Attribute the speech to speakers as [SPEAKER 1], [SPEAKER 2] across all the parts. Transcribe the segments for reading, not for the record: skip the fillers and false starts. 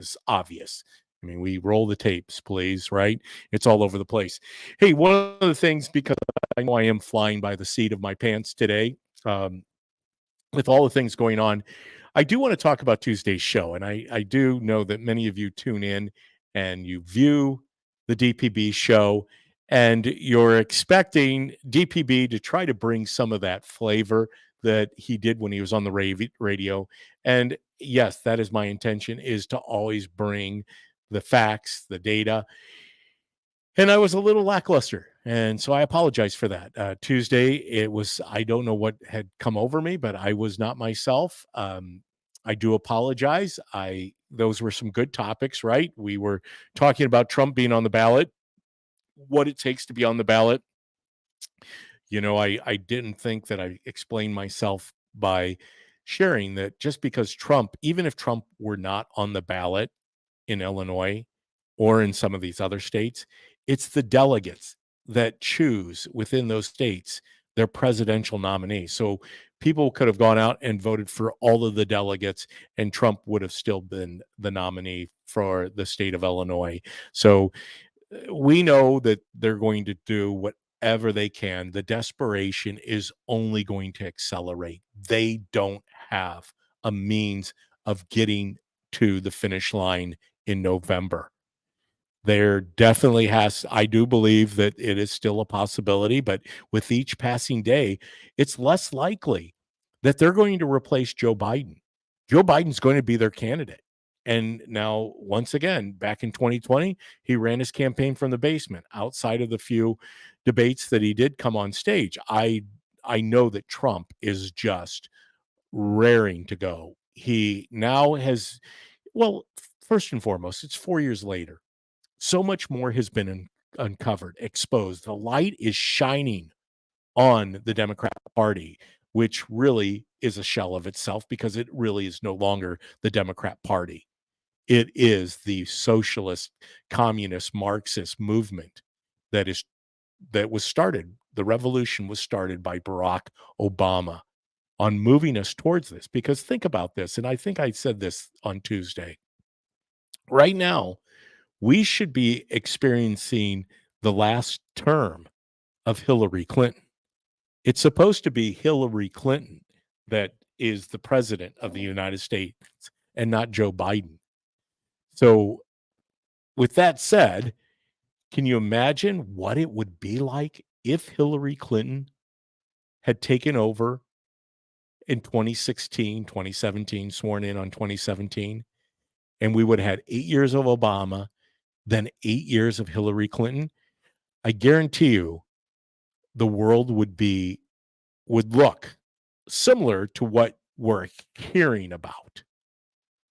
[SPEAKER 1] is obvious. I mean, we roll the tapes, please, right? It's all over the place. Hey, one of the things, because I know I am flying by the seat of my pants today, um, with all the things going on, I do want to talk about Tuesday's show. And I do know that many of you tune in and you view the DPB show, and you're expecting DPB to try to bring some of that flavor that he did when he was on the radio. And yes, that is my intention, is to always bring the facts, the data, and I was a little lackluster. And so I apologize for that. Tuesday, it was, I don't know what had come over me, but I was not myself. I do apologize. Those were some good topics, right? We were talking about Trump being on the ballot, what it takes to be on the ballot. I didn't think that I explained myself by sharing that just because Trump, even if Trump were not on the ballot in Illinois or in some of these other states, it's the delegates that choose within those states their presidential nominee. So people could have gone out and voted for all of the delegates, and Trump would have still been the nominee for the state of Illinois. So we know that they're going to do whatever they can. The desperation is only going to accelerate. They don't have a means of getting to the finish line in November. There definitely I do believe that it is still a possibility, but with each passing day, it's less likely that they're going to replace Joe Biden. Joe Biden's going to be their candidate. And now, once again, back in 2020, he ran his campaign from the basement outside of the few debates that he did come on stage. I know that Trump is just raring to go. He now has, well, first and foremost, it's 4 years later. So much more has been uncovered, exposed. The light is shining on the Democrat Party, which really is a shell of itself, because it really is no longer the Democrat Party. It is the socialist, communist, Marxist movement that was started. The revolution was started by Barack Obama on moving us towards this. Because think about this, and I think I said this on Tuesday. Right now, we should be experiencing the last term of Hillary Clinton. It's supposed to be Hillary Clinton that is the president of the United States and not Joe Biden. So, with that said, can you imagine what it would be like if Hillary Clinton had taken over in 2016, 2017, sworn in on 2017, and we would have had 8 years of Obama, then 8 years of Hillary Clinton? I guarantee you the world would look similar to what we're hearing about.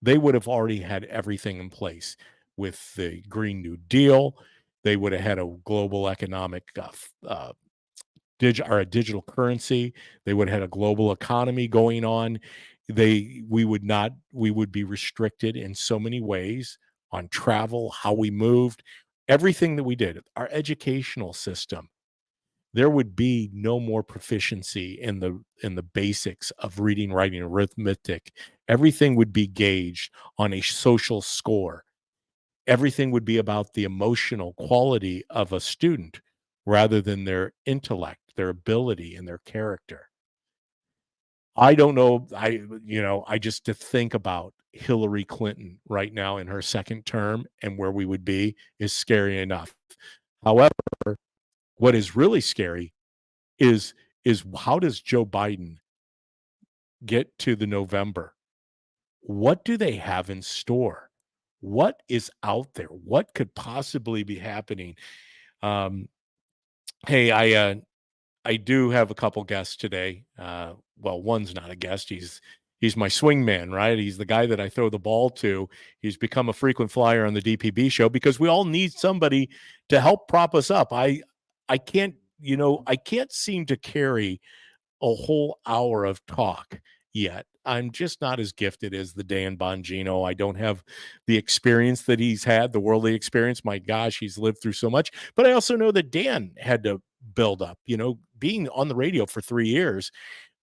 [SPEAKER 1] They would have already had everything in place with the Green New Deal. They would have had a global economic a digital currency. They would have had a global economy going on. We would be restricted in so many ways on travel, how we moved, everything that we did, our educational system. There would be no more proficiency in the basics of reading, writing, arithmetic. Everything would be gauged on a social score. Everything would be about the emotional quality of a student rather than their intellect, their ability, and their character. I don't know. I just to think about Hillary Clinton right now in her second term and where we would be is scary enough. However, what is really scary is how does Joe Biden get to the November? What do they have in store? What is out there? What could possibly be happening? Um, hey, I do have a couple guests today. Well, one's not a guest. He's my swing man, right? He's the guy that I throw the ball to. He's become a frequent flyer on the DPB show because we all need somebody to help prop us up. I can't, I can't seem to carry a whole hour of talk yet. I'm just not as gifted as the Dan Bongino. I don't have the experience that he's had, the worldly experience. My gosh, he's lived through so much. But I also know that Dan had to build up, being on the radio for 3 years,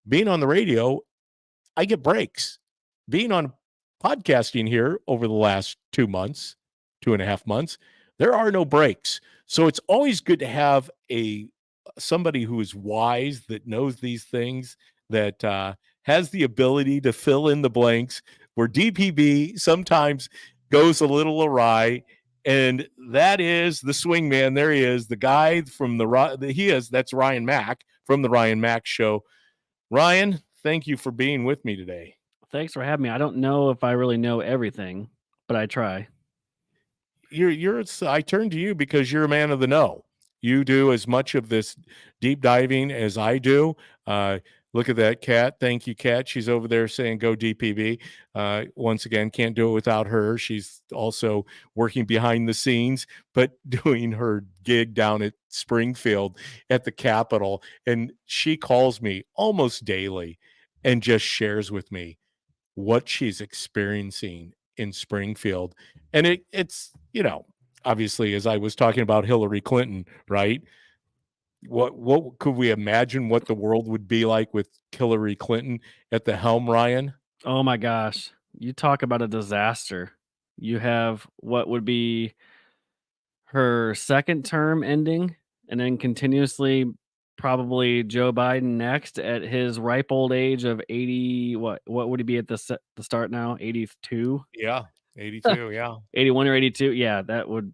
[SPEAKER 1] being on the radio, I get breaks. Being on podcasting here over the last 2 months, 2.5 months, there are no breaks. So it's always good to have a somebody who is wise, that knows these things, that has the ability to fill in the blanks where DPB sometimes goes a little awry. And that is the swing man. There he is, the guy from that's Ryan Mac from the Ryan Mac Show. Ryan, thank you for being with me today.
[SPEAKER 2] Thanks for having me. I don't know if I really know everything, but I try.
[SPEAKER 1] I turn to you because you're a man of the know. You do as much of this deep diving as I do. Look at that cat. Thank you, cat. She's over there saying go DPB. Once again, can't do it without her. She's also working behind the scenes, but doing her gig down at Springfield at the Capitol. And she calls me almost daily and just shares with me what she's experiencing in Springfield. And it's, obviously, as I was talking about Hillary Clinton, right? What could we imagine what the world would be like with Hillary Clinton at the helm, Ryan?
[SPEAKER 2] Oh my gosh. You talk about a disaster. You have what would be her second term ending, and then continuously probably Joe Biden next at his ripe old age of 80. What would he be at the start now? 82?
[SPEAKER 1] Yeah, 82, yeah.
[SPEAKER 2] 81 or 82? Yeah, that would,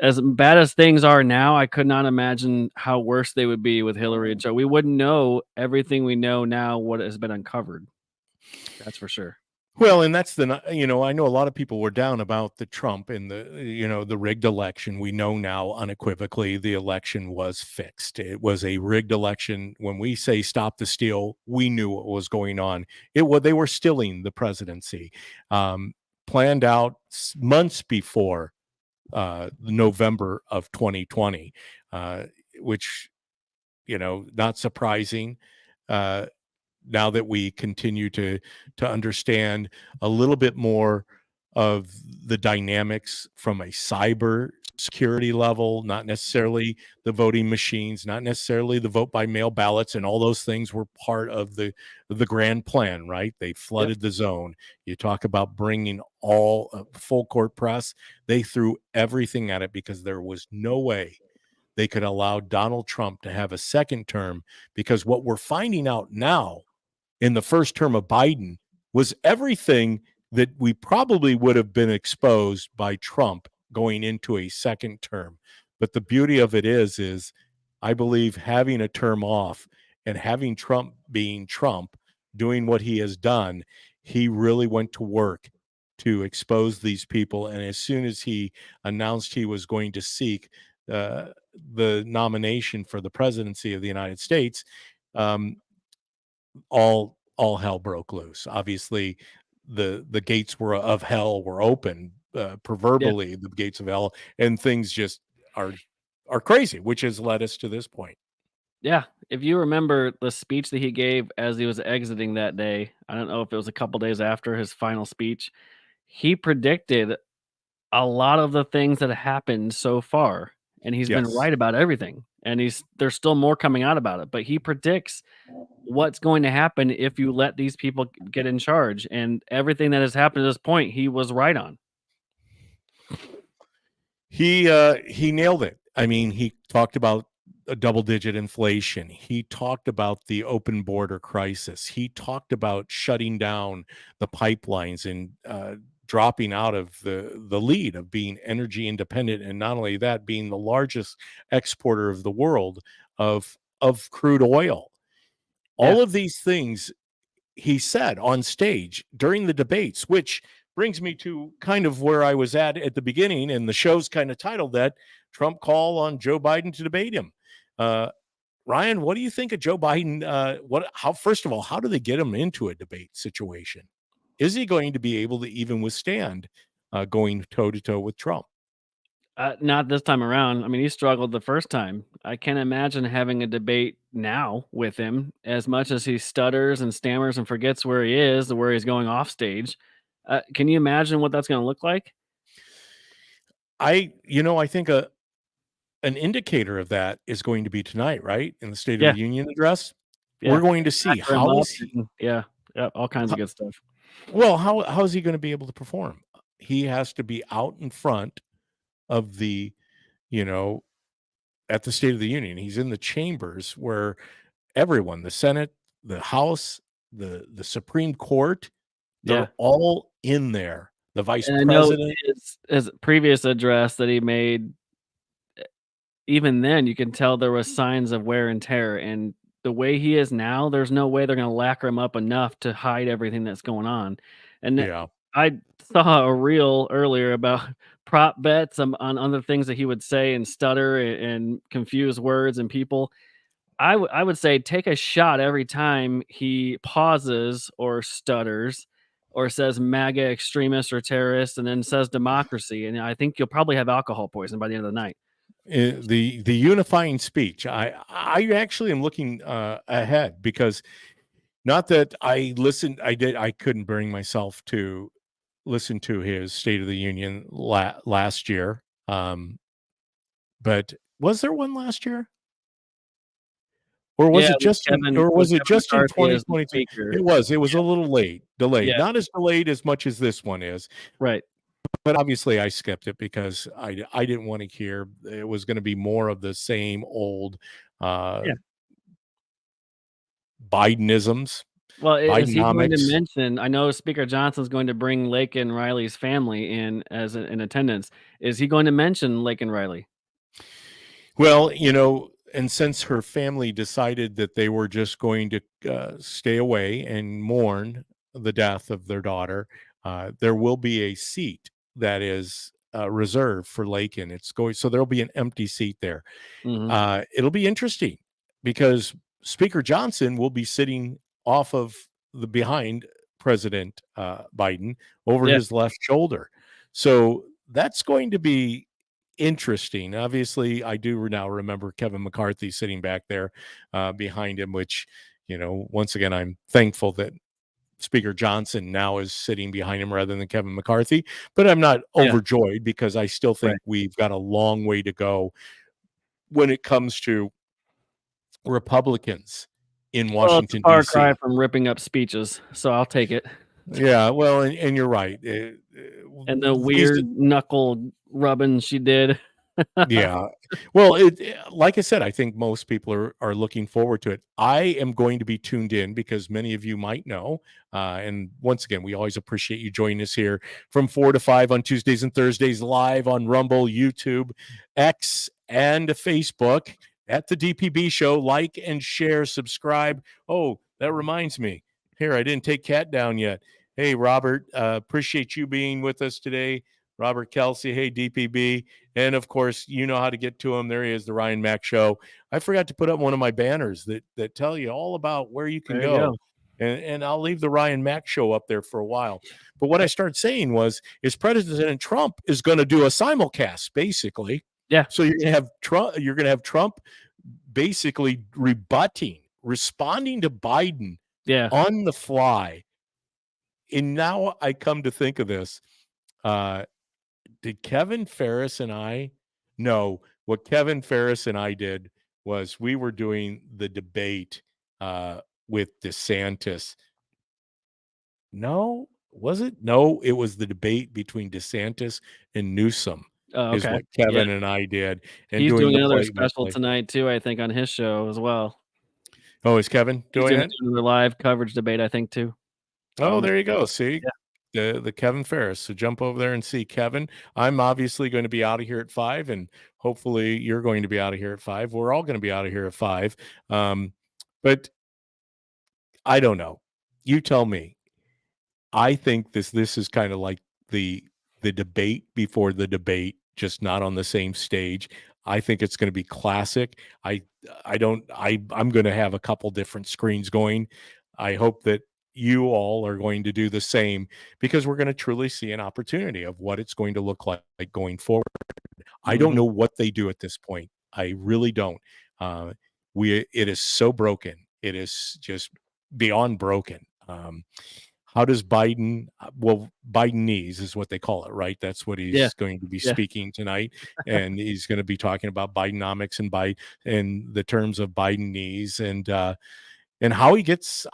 [SPEAKER 2] as bad as things are now, I could not imagine how worse they would be with Hillary and Joe. We wouldn't know everything we know now, what has been uncovered. That's for sure.
[SPEAKER 1] Well, and that's I know a lot of people were down about the Trump and the rigged election. We know now unequivocally the election was fixed. It was a rigged election. When we say stop the steal, we knew what was going on. They were stealing the presidency, planned out months before November of 2020, which, not surprising. Now that we continue to understand a little bit more of the dynamics from a cyber security level, not necessarily the voting machines, not necessarily the vote by mail ballots, and all those things were part of the grand plan, right? They
[SPEAKER 2] Yep.
[SPEAKER 1] flooded the zone. You talk about bringing all full court press. They threw everything at it because there was no way they could allow Donald Trump to have a second term, because what we're finding out now in the first term of Biden was everything that we probably would have been exposed by Trump going into a second term. But the beauty of it is I believe having a term off and having Trump being Trump, doing what he has done, he really went to work to expose these people. And as soon as he announced he was going to seek the nomination for the presidency of the United States, all hell broke loose. Obviously, the gates of hell were open,
[SPEAKER 2] Yeah.
[SPEAKER 1] proverbially the gates of hell, and things just are crazy, which has led us to this point.
[SPEAKER 2] Yeah. If you remember the speech that he gave as he was exiting that day, I don't know if it was a couple days after his final speech, he predicted a lot of the things that happened so far, and he's been
[SPEAKER 1] Yes.
[SPEAKER 2] right about everything. And there's still more coming out about it, but he predicts what's going to happen if you let these people get in charge, and everything that has happened to this point, he was right on.
[SPEAKER 1] He nailed it. I mean, he talked about a double-digit inflation. He talked about the open border crisis. He talked about shutting down the pipelines and dropping out of the lead of being energy independent, and not only that, being the largest exporter of the world of crude oil.
[SPEAKER 2] Yeah.
[SPEAKER 1] All of these things he said on stage during the debates, which brings me to kind of where I was at the beginning, and the show's kind of titled that Trump call on Joe Biden to debate him. Ryan, what do you think of Joe Biden? First of all, how do they get him into a debate situation? Is he going to be able to even withstand going toe to toe with Trump?
[SPEAKER 2] Not this time around. I mean, he struggled the first time. I can't imagine having a debate now with him, as much as he stutters and stammers and forgets where he is, or where he's going off stage. Can you imagine what that's going to look like?
[SPEAKER 1] I think an indicator of that is going to be tonight, right? In the State of
[SPEAKER 2] Yeah,
[SPEAKER 1] the Union address. We're
[SPEAKER 2] yeah.
[SPEAKER 1] going to see
[SPEAKER 2] Backer him
[SPEAKER 1] how
[SPEAKER 2] up,
[SPEAKER 1] is he
[SPEAKER 2] and yeah, yeah, all kinds of good stuff.
[SPEAKER 1] Well, how is he going to be able to perform? He has to be out in front of the, you know, at the State of the Union. He's in the chambers where everyone, the Senate, the House, the Supreme Court, they're
[SPEAKER 2] Yeah.
[SPEAKER 1] all in there. The vice
[SPEAKER 2] And I know
[SPEAKER 1] president.
[SPEAKER 2] his previous address that he made, even then, you can tell there was signs of wear and tear, and the way he is now, there's no way they're gonna lacquer him up enough to hide everything that's going on, and
[SPEAKER 1] Yeah.
[SPEAKER 2] I saw a reel earlier about prop bets on other things that he would say and stutter and confuse words and people. I would say take a shot every time he pauses or stutters or says MAGA extremist or terrorist and then says democracy, and I think you'll probably have alcohol poisoning by the end of the night.
[SPEAKER 1] The unifying speech. I actually am looking ahead because not that I listened. I couldn't bring myself to listen to his State of the Union last year. But was there one last year? Or was
[SPEAKER 2] Yeah,
[SPEAKER 1] it just in or
[SPEAKER 2] with
[SPEAKER 1] was it
[SPEAKER 2] Kevin
[SPEAKER 1] just in
[SPEAKER 2] McCarthy as the
[SPEAKER 1] 2022?
[SPEAKER 2] speaker.
[SPEAKER 1] It was a little delayed.
[SPEAKER 2] Yeah,
[SPEAKER 1] Not as delayed as much as this one is,
[SPEAKER 2] right.
[SPEAKER 1] but obviously I skipped it because I didn't wanna hear it was gonna be more of the same old, uh,
[SPEAKER 2] Yeah.
[SPEAKER 1] Bidenisms,
[SPEAKER 2] Well, is he going to
[SPEAKER 1] Bidenomics.
[SPEAKER 2] mention I know Speaker Johnson's going to bring Lake and Riley's family in as in attendance. Is he going to mention Lake and Riley?
[SPEAKER 1] Well, and since her family decided that they were just going to stay away and mourn the death of their daughter, there will be a seat that is reserved for Lakin. It's going, so there'll be an empty seat there.
[SPEAKER 2] Mhm.
[SPEAKER 1] It'll be interesting because Speaker Johnson will be sitting off of the behind President Biden over
[SPEAKER 2] Yeah,
[SPEAKER 1] his left shoulder. So that's going to be interesting. Obviously, I do now remember Kevin McCarthy sitting back there behind him, which, once again, I'm thankful that Speaker Johnson now is sitting behind him rather than Kevin McCarthy. But I'm not
[SPEAKER 2] yeah,
[SPEAKER 1] overjoyed because I still
[SPEAKER 2] right.
[SPEAKER 1] think we've got a long way to go when it comes to Republicans in
[SPEAKER 2] Well, it's a
[SPEAKER 1] Washington,
[SPEAKER 2] far cry
[SPEAKER 1] D.C.
[SPEAKER 2] from ripping up speeches, so I'll take it.
[SPEAKER 1] Yeah, well, and you're right.
[SPEAKER 2] And the
[SPEAKER 1] These
[SPEAKER 2] weird knuckle rubbing she did.
[SPEAKER 1] Yeah. Well, like I said, I think most people are looking forward to it. I am going to be tuned in because many of you might know. And once again, we always appreciate you joining us here from 4 to 5 on Tuesdays and Thursdays live on Rumble, YouTube, X, and Facebook at the DPB show. Like and share, subscribe. Oh, that reminds me. Here, I didn't take Kat down yet. Hey, Robert, appreciate you being with us today. Robert Kelsey. Hey, DPB. And of course, you know how to get to him. There he is, the Ryan Mac Show. I forgot to put up one of my banners that tell you all about where you can
[SPEAKER 2] There you
[SPEAKER 1] go.
[SPEAKER 2] go.
[SPEAKER 1] And I'll leave the Ryan Mac Show up there for a while. But what I started saying is President Trump is going to do a simulcast, basically.
[SPEAKER 2] Yeah,
[SPEAKER 1] So you're gonna have Trump basically responding to Biden
[SPEAKER 2] yeah.
[SPEAKER 1] on the fly. And now I come to think of this. Uh, did Kevin Ferris and I no, what Kevin Ferris and I did was we were doing the debate with DeSantis. No, was it? No, it was the debate between DeSantis and Newsom
[SPEAKER 2] Oh,
[SPEAKER 1] is
[SPEAKER 2] okay.
[SPEAKER 1] what
[SPEAKER 2] Yeah.
[SPEAKER 1] Kevin and I did and
[SPEAKER 2] He's
[SPEAKER 1] doing
[SPEAKER 2] doing
[SPEAKER 1] the
[SPEAKER 2] another
[SPEAKER 1] play by
[SPEAKER 2] special
[SPEAKER 1] play.
[SPEAKER 2] tonight too, I think, on his show as well.
[SPEAKER 1] Oh, is Kevin
[SPEAKER 2] He's
[SPEAKER 1] doing
[SPEAKER 2] doing
[SPEAKER 1] it?
[SPEAKER 2] another live coverage debate, I think, too. So
[SPEAKER 1] Oh,
[SPEAKER 2] I'm
[SPEAKER 1] there you go. See,
[SPEAKER 2] yeah,
[SPEAKER 1] the Kevin Ferris. So jump over there and see Kevin. I'm obviously going to be out of here at 5, and hopefully you're going to be out of here at 5. We're all going to be out of here at 5. But I don't know. You tell me. I think this is kind of like the debate before the debate, just not on the same stage. I think it's going to be classic. I'm going to have a couple different screens going. I hope that you all are going to do the same because we're going to truly see an opportunity of what it's going to look like going forward. I don't
[SPEAKER 2] mhm.
[SPEAKER 1] know what they do at this point. I really don't. Uh, it is so broken. It is just beyond broken. How does Biden? Bidenese is what they call it, right? That's what
[SPEAKER 2] Yeah,
[SPEAKER 1] he's going to be
[SPEAKER 2] yeah.
[SPEAKER 1] speaking tonight, and he's going to be talking about Bidenomics and the terms of Bidenese, and and how he gets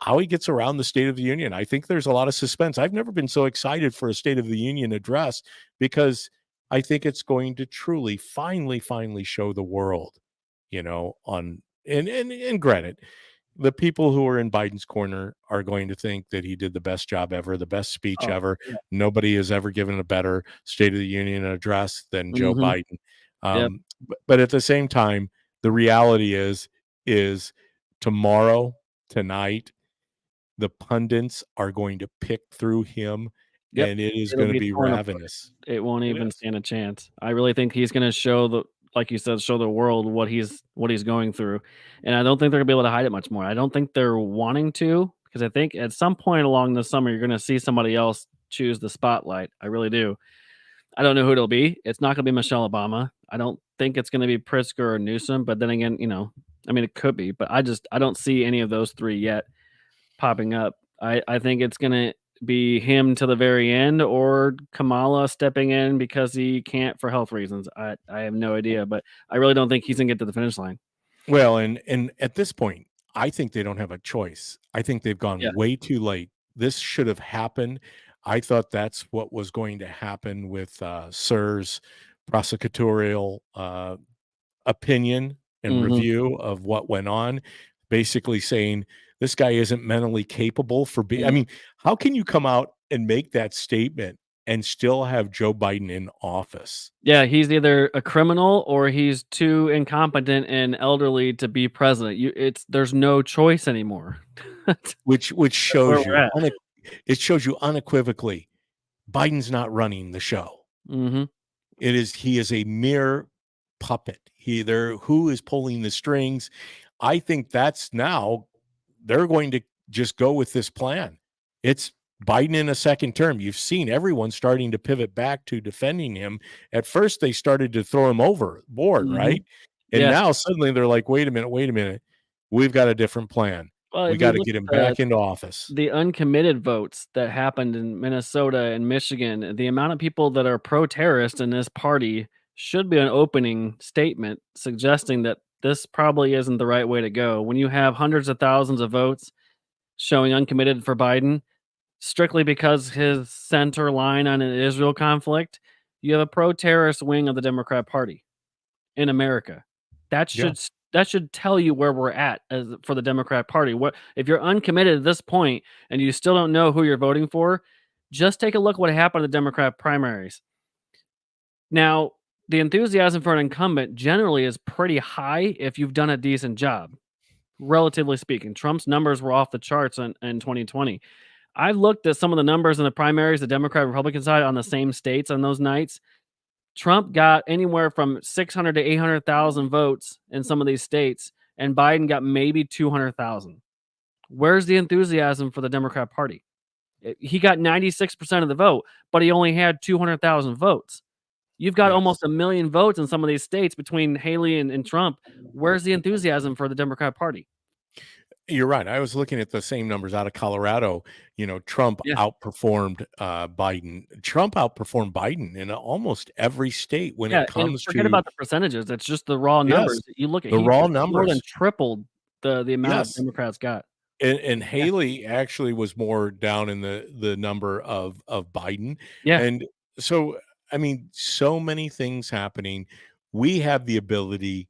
[SPEAKER 1] around the State of the Union. I think there's a lot of suspense. I've never been so excited for a State of the Union address because I think it's going to truly, finally show the world, on and granted, the people who are in Biden's corner are going to think that he did the best job ever, the best speech
[SPEAKER 2] Oh,
[SPEAKER 1] ever.
[SPEAKER 2] yeah.
[SPEAKER 1] Nobody has ever given a better State of the Union address than Joe
[SPEAKER 2] Mhm.
[SPEAKER 1] Biden.
[SPEAKER 2] Yep.
[SPEAKER 1] But at the same time, the reality is tomorrow, tonight, the pundits are going to pick through him,
[SPEAKER 2] Yep.
[SPEAKER 1] and it is
[SPEAKER 2] It'll
[SPEAKER 1] going to
[SPEAKER 2] be
[SPEAKER 1] be
[SPEAKER 2] torn apart.
[SPEAKER 1] ravenous.
[SPEAKER 2] It won't
[SPEAKER 1] It
[SPEAKER 2] even
[SPEAKER 1] is.
[SPEAKER 2] stand a chance. I really think he's gonna show like you said, show the world what he's going through, and I don't think they're gonna be able to hide it much more. I don't think they're wanting to, because I think at some point along the summer, you're gonna see somebody else choose the spotlight. I really do. I don't know who it'll be. It's not gonna be Michelle Obama. I don't think it's gonna be Pritzker or Newsom, but then again, I mean, it could be, but I don't see any of those 3 yet popping up. I think it's gonna be him to the very end or Kamala stepping in because he can't for health reasons. I have no idea, but I really don't think he's gonna get to the finish line.
[SPEAKER 1] Well, and at this point, I think they don't have a choice. I think they've
[SPEAKER 2] Yeah.
[SPEAKER 1] gone way too late. This should have happened. I thought that's what was going to happen with Sir's prosecutorial opinion and
[SPEAKER 2] Mhm.
[SPEAKER 1] review of what went on, basically saying this guy isn't mentally capable for being. I
[SPEAKER 2] Mm.
[SPEAKER 1] mean, how can you come out and make that statement and still have Joe Biden in office?
[SPEAKER 2] Yeah, he's either a criminal or he's too incompetent and elderly to be president. There's no choice anymore. That's
[SPEAKER 1] Which
[SPEAKER 2] where
[SPEAKER 1] shows
[SPEAKER 2] we're
[SPEAKER 1] you
[SPEAKER 2] at.
[SPEAKER 1] it shows you unequivocally Biden's not running the show.
[SPEAKER 2] Mhm.
[SPEAKER 1] He is a mere puppet. Who is pulling the strings? I think that's now they're going to just go with this plan. It's Biden in a second term. You've seen everyone starting to pivot back to defending him. At first, they started to throw him overboard,
[SPEAKER 2] Mhm.
[SPEAKER 1] right? And
[SPEAKER 2] Yeah.
[SPEAKER 1] now suddenly they're like, wait a minute. We've got a different plan.
[SPEAKER 2] Well,
[SPEAKER 1] We
[SPEAKER 2] if you
[SPEAKER 1] got to
[SPEAKER 2] look
[SPEAKER 1] get
[SPEAKER 2] at
[SPEAKER 1] him
[SPEAKER 2] the
[SPEAKER 1] back into office.
[SPEAKER 2] the uncommitted votes that happened in Minnesota and Michigan, the amount of people that are pro-terrorist in this party should be an opening statement suggesting that this probably isn't the right way to go. When you have hundreds of thousands of votes showing uncommitted for Biden, strictly because his center line on an Israel conflict, you have a pro-terrorist wing of the Democrat Party in America.
[SPEAKER 1] Yeah.
[SPEAKER 2] That should tell you where we're at as for the Democrat Party. What if you're uncommitted at this point and you still don't know who you're voting for, just take a look what happened to Democrat primaries. Now, the enthusiasm for an incumbent generally is pretty high if you've done a decent job, relatively speaking. Trump's numbers were off the charts in 2020. I've looked at some of the numbers in the primaries, the Democrat Republican side on the same states on those nights. Trump got anywhere from 600 to 800,000 votes in some of these states, and Biden got maybe 200,000. Where's the enthusiasm for the Democrat Party? He got 96% of the vote, but he only had 200,000 votes. You've got
[SPEAKER 1] Yes.
[SPEAKER 2] almost a million votes in some of these states between Haley and Trump. Where's the enthusiasm for the Democrat Party?
[SPEAKER 1] You're right. I was looking at the same numbers out of Colorado. Trump
[SPEAKER 2] Yeah.
[SPEAKER 1] outperformed Biden. Trump outperformed Biden in almost every state when
[SPEAKER 2] Yeah,
[SPEAKER 1] it
[SPEAKER 2] and
[SPEAKER 1] comes
[SPEAKER 2] forget
[SPEAKER 1] to,
[SPEAKER 2] about the percentages. It's just the raw
[SPEAKER 1] yes,
[SPEAKER 2] numbers. You look at
[SPEAKER 1] the
[SPEAKER 2] he
[SPEAKER 1] raw
[SPEAKER 2] more than
[SPEAKER 1] numbers.
[SPEAKER 2] tripled the amount of
[SPEAKER 1] Yes.
[SPEAKER 2] Democrats got.
[SPEAKER 1] And
[SPEAKER 2] Yeah.
[SPEAKER 1] Haley actually was more down in the number of Biden.
[SPEAKER 2] Yeah.
[SPEAKER 1] And so, I mean, so many things happening. We have the ability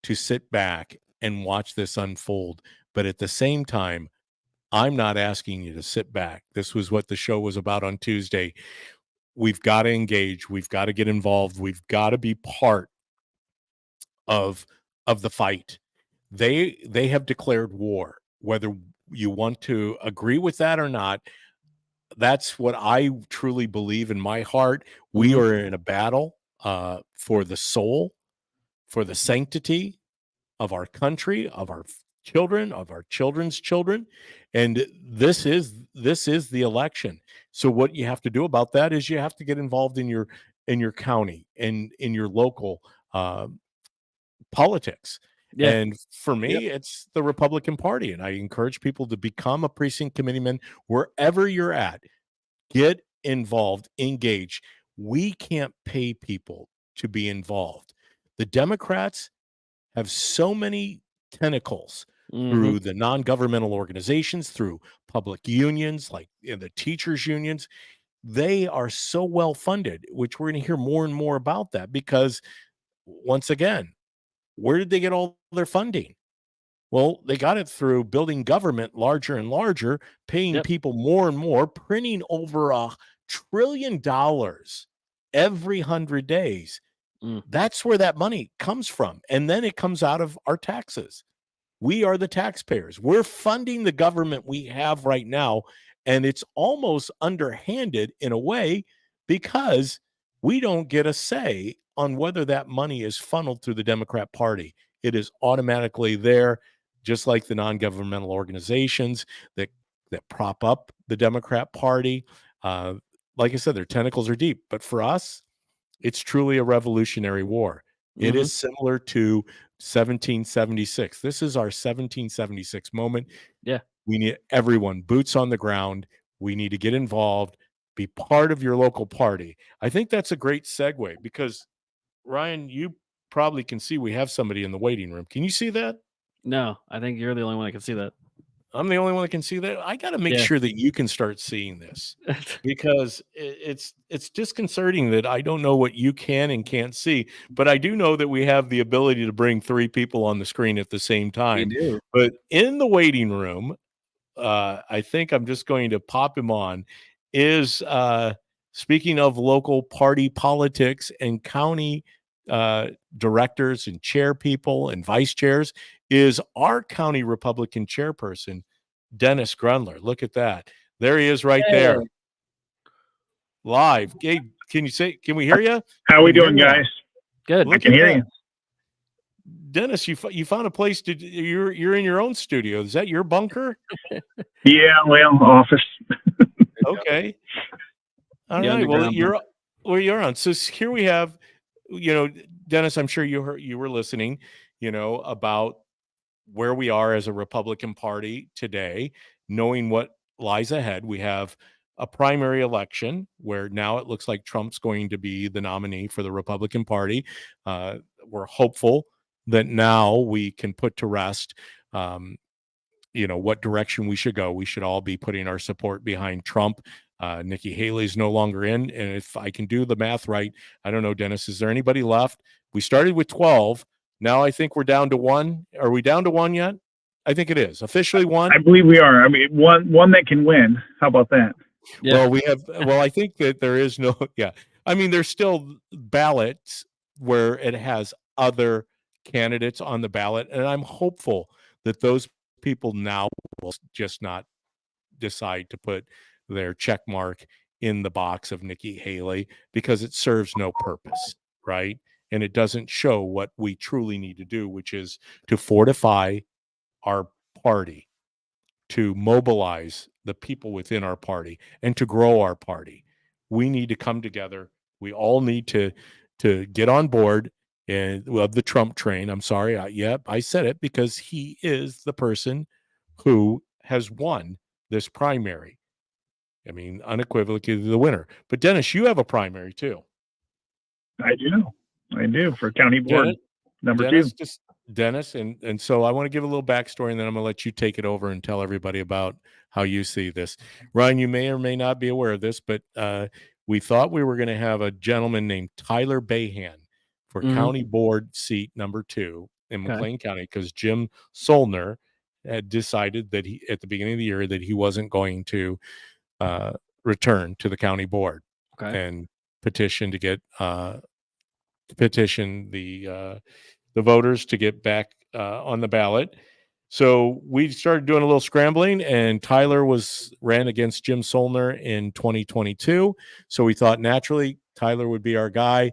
[SPEAKER 1] to sit back and watch this unfold. But at the same time, I'm not asking you to sit back. This was what the show was about on Tuesday. We've got to engage. We've got to get involved. We've got to be part of the fight. They have declared war. Whether you want to agree with that or not, that's what I truly believe in my heart. We
[SPEAKER 2] Mhm.
[SPEAKER 1] are in a battle for the soul, for the sanctity of our country, of our children, of our children's children, and this is the election. So what you have to do about that is you have to get involved in your county and in your local politics.
[SPEAKER 2] Yeah.
[SPEAKER 1] And for
[SPEAKER 2] Yep.
[SPEAKER 1] me, it's the Republican Party, and I encourage people to become a precinct committeeman wherever you're at. Get involved, engage. We can't pay people to be involved. The Democrats have so many tentacles
[SPEAKER 2] Mhm.
[SPEAKER 1] through the non-governmental organizations, through public unions like the teachers unions. They are so well funded, which we're going to hear more and more about that because once again, where did they get all their funding? Well, they got it through building government larger and larger, paying
[SPEAKER 2] Yep.
[SPEAKER 1] people more and more, printing over $1 trillion every 100 days.
[SPEAKER 2] Mm.
[SPEAKER 1] That's where that money comes from. And then it comes out of our taxes. We are the taxpayers. We're funding the government we have right now. And it's almost underhanded in a way because we don't get a say on whether that money is funneled through the Democrat Party. It is automatically there, just like the non-governmental organizations that prop up the Democrat Party. Uh, like I said, their tentacles are deep. But for us, it's truly a revolutionary war. It
[SPEAKER 2] Mhm.
[SPEAKER 1] is similar to 1776. This is our 1776 moment.
[SPEAKER 2] Yeah.
[SPEAKER 1] We need everyone, boots on the ground. We need to get involved, be part of your local party. I think that's a great segue because, Ryan, you probably can see we have somebody in the waiting room. Can you see that?
[SPEAKER 2] No, I think you're the only one that can see that.
[SPEAKER 1] I'm the only one that can see that. I got to make
[SPEAKER 2] Yeah.
[SPEAKER 1] sure that you can start seeing this because it's disconcerting that I don't know what you can and can't see, but I do know that we have the ability to bring three people on the screen at the same
[SPEAKER 2] We
[SPEAKER 1] time.
[SPEAKER 2] do.
[SPEAKER 1] But in the waiting room, I think I'm just going to pop him on. Is speaking of local party politics and county uh, directors and chair people and vice chairs, is our county Republican chairperson, Dennis Grunler. Look at that. There he is right
[SPEAKER 2] Yeah.
[SPEAKER 1] there, live. Hey, can you say, can we hear you?
[SPEAKER 3] How we
[SPEAKER 1] Can you hear
[SPEAKER 3] doing,
[SPEAKER 1] me now?
[SPEAKER 3] guys?
[SPEAKER 2] Good.
[SPEAKER 3] I
[SPEAKER 1] Look
[SPEAKER 3] can
[SPEAKER 1] at
[SPEAKER 3] hear
[SPEAKER 1] that.
[SPEAKER 3] you.
[SPEAKER 1] Dennis, you found a place to you're in your own studio. Is that your bunker?
[SPEAKER 3] Yeah, well, office.
[SPEAKER 1] Okay. All
[SPEAKER 2] The
[SPEAKER 1] right. Well,
[SPEAKER 2] underground bunker.
[SPEAKER 1] you're on. So here we have, Dennis, I'm sure you were listening, about where we are as a Republican Party today, knowing what lies ahead. We have a primary election where now it looks like Trump's going to be the nominee for the Republican Party. We're hopeful that now we can put to rest um, what direction we should go. We should all be putting our support behind Trump. Nikki Haley's no longer in, and if I can do the math right, I don't know, Dennis, is there anybody left? We started with 12. Now I think we're down to one. Are we down to one yet? I think it is officially one.
[SPEAKER 3] I believe we are. I mean, one that can win. How about that?
[SPEAKER 2] Yeah.
[SPEAKER 1] Well, we have. Well, I think that there is no. Yeah, I mean, there's still ballots where it has other candidates on the ballot, and I'm hopeful that those people now will just not decide to put their check mark in the box of Nikki Haley because it serves no purpose, right? And it doesn't show what we truly need to do, which is to fortify our party, to mobilize the people within our party, and to grow our party. We need to come together. We all need to get on board and of the Trump train. I'm sorry, I said it because he is the person who has won this primary. I mean, unequivocally the winner. But Dennis, you have a primary too.
[SPEAKER 3] I do. I do for county board
[SPEAKER 1] Dennis,
[SPEAKER 3] number
[SPEAKER 1] Dennis,
[SPEAKER 3] two.
[SPEAKER 1] just Dennis, and so I want to give a little backstory, and then I'm going to let you take it over and tell everybody about how you see this. Ryan, you may or may not be aware of this, but we thought we were going to have a gentleman named Tyler Bahan for
[SPEAKER 2] Mhm.
[SPEAKER 1] county board seat number 2 in
[SPEAKER 2] Okay.
[SPEAKER 1] McLean County because Jim Solner had decided that he, at the beginning of the year, that he wasn't going to return to the county board
[SPEAKER 2] Okay.
[SPEAKER 1] and petition to get petition the voters to get back on the ballot. So we started doing a little scrambling, and Tyler ran against Jim Solner in 2022. So we thought naturally Tyler would be our guy.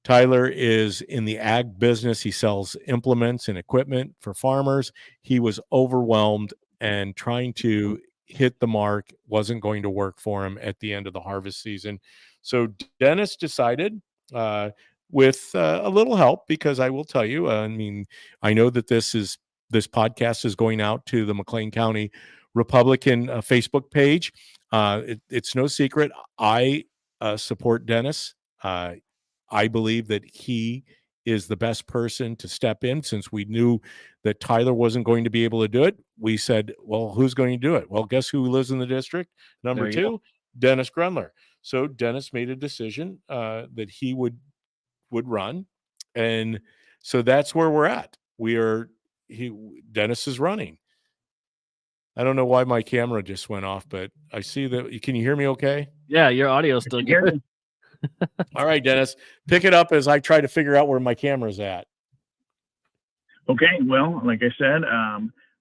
[SPEAKER 1] Tyler is in the ag business. He sells implements and equipment for farmers. He was overwhelmed, and trying to hit the mark wasn't going to work for him at the end of the harvest season. So Dennis decided, with a little help, because I will tell you, I mean, I know that this podcast is going out to the McLean County Republican Facebook page. It's no secret. I support Dennis. I believe that he is the best person to step in. Since we knew that Tyler wasn't going to be able to do it, we said, well, who's going to do it? Well, guess who lives in the district? Number
[SPEAKER 2] There you go.
[SPEAKER 1] 2, Dennis Grunler. So Dennis made a decision that he would run. And so that's where we're at. Dennis is running. I don't know why my camera just went off, but I see that. Can you hear me okay?
[SPEAKER 2] Yeah, your audio is still good.
[SPEAKER 1] All right, Dennis, pick it up as I try to figure out where my camera's at.
[SPEAKER 3] Okay, well, like I said,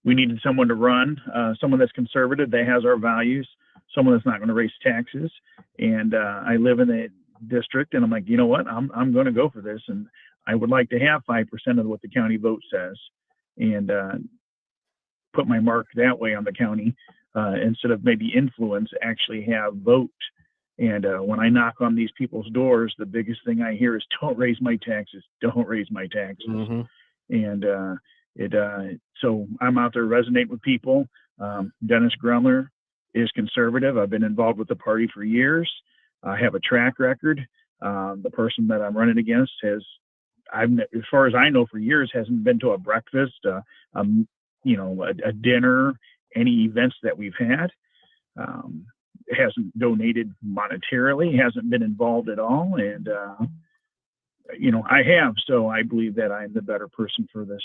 [SPEAKER 3] we needed someone to run, someone that's conservative, that has our values, someone that's not going to raise taxes. And I live in the district, and I'm like, you know what, I'm going to go for this, and I would like to have 5% of what the county vote says, and put my mark that way on the county, instead of maybe influence, actually have vote. And when I knock on these people's doors, the biggest thing I hear is, don't raise my taxes, don't raise my taxes.
[SPEAKER 2] Mm-hmm.
[SPEAKER 3] And so I'm out there resonating with people. Dennis Grunler is conservative. I've been involved with the party for years. I have a track record. The person that I'm running against as far as I know, for years, hasn't been to a breakfast, a dinner, any events that we've had. Hasn't donated monetarily, hasn't been involved at all. And, I have. So I believe that I'm the better person for this.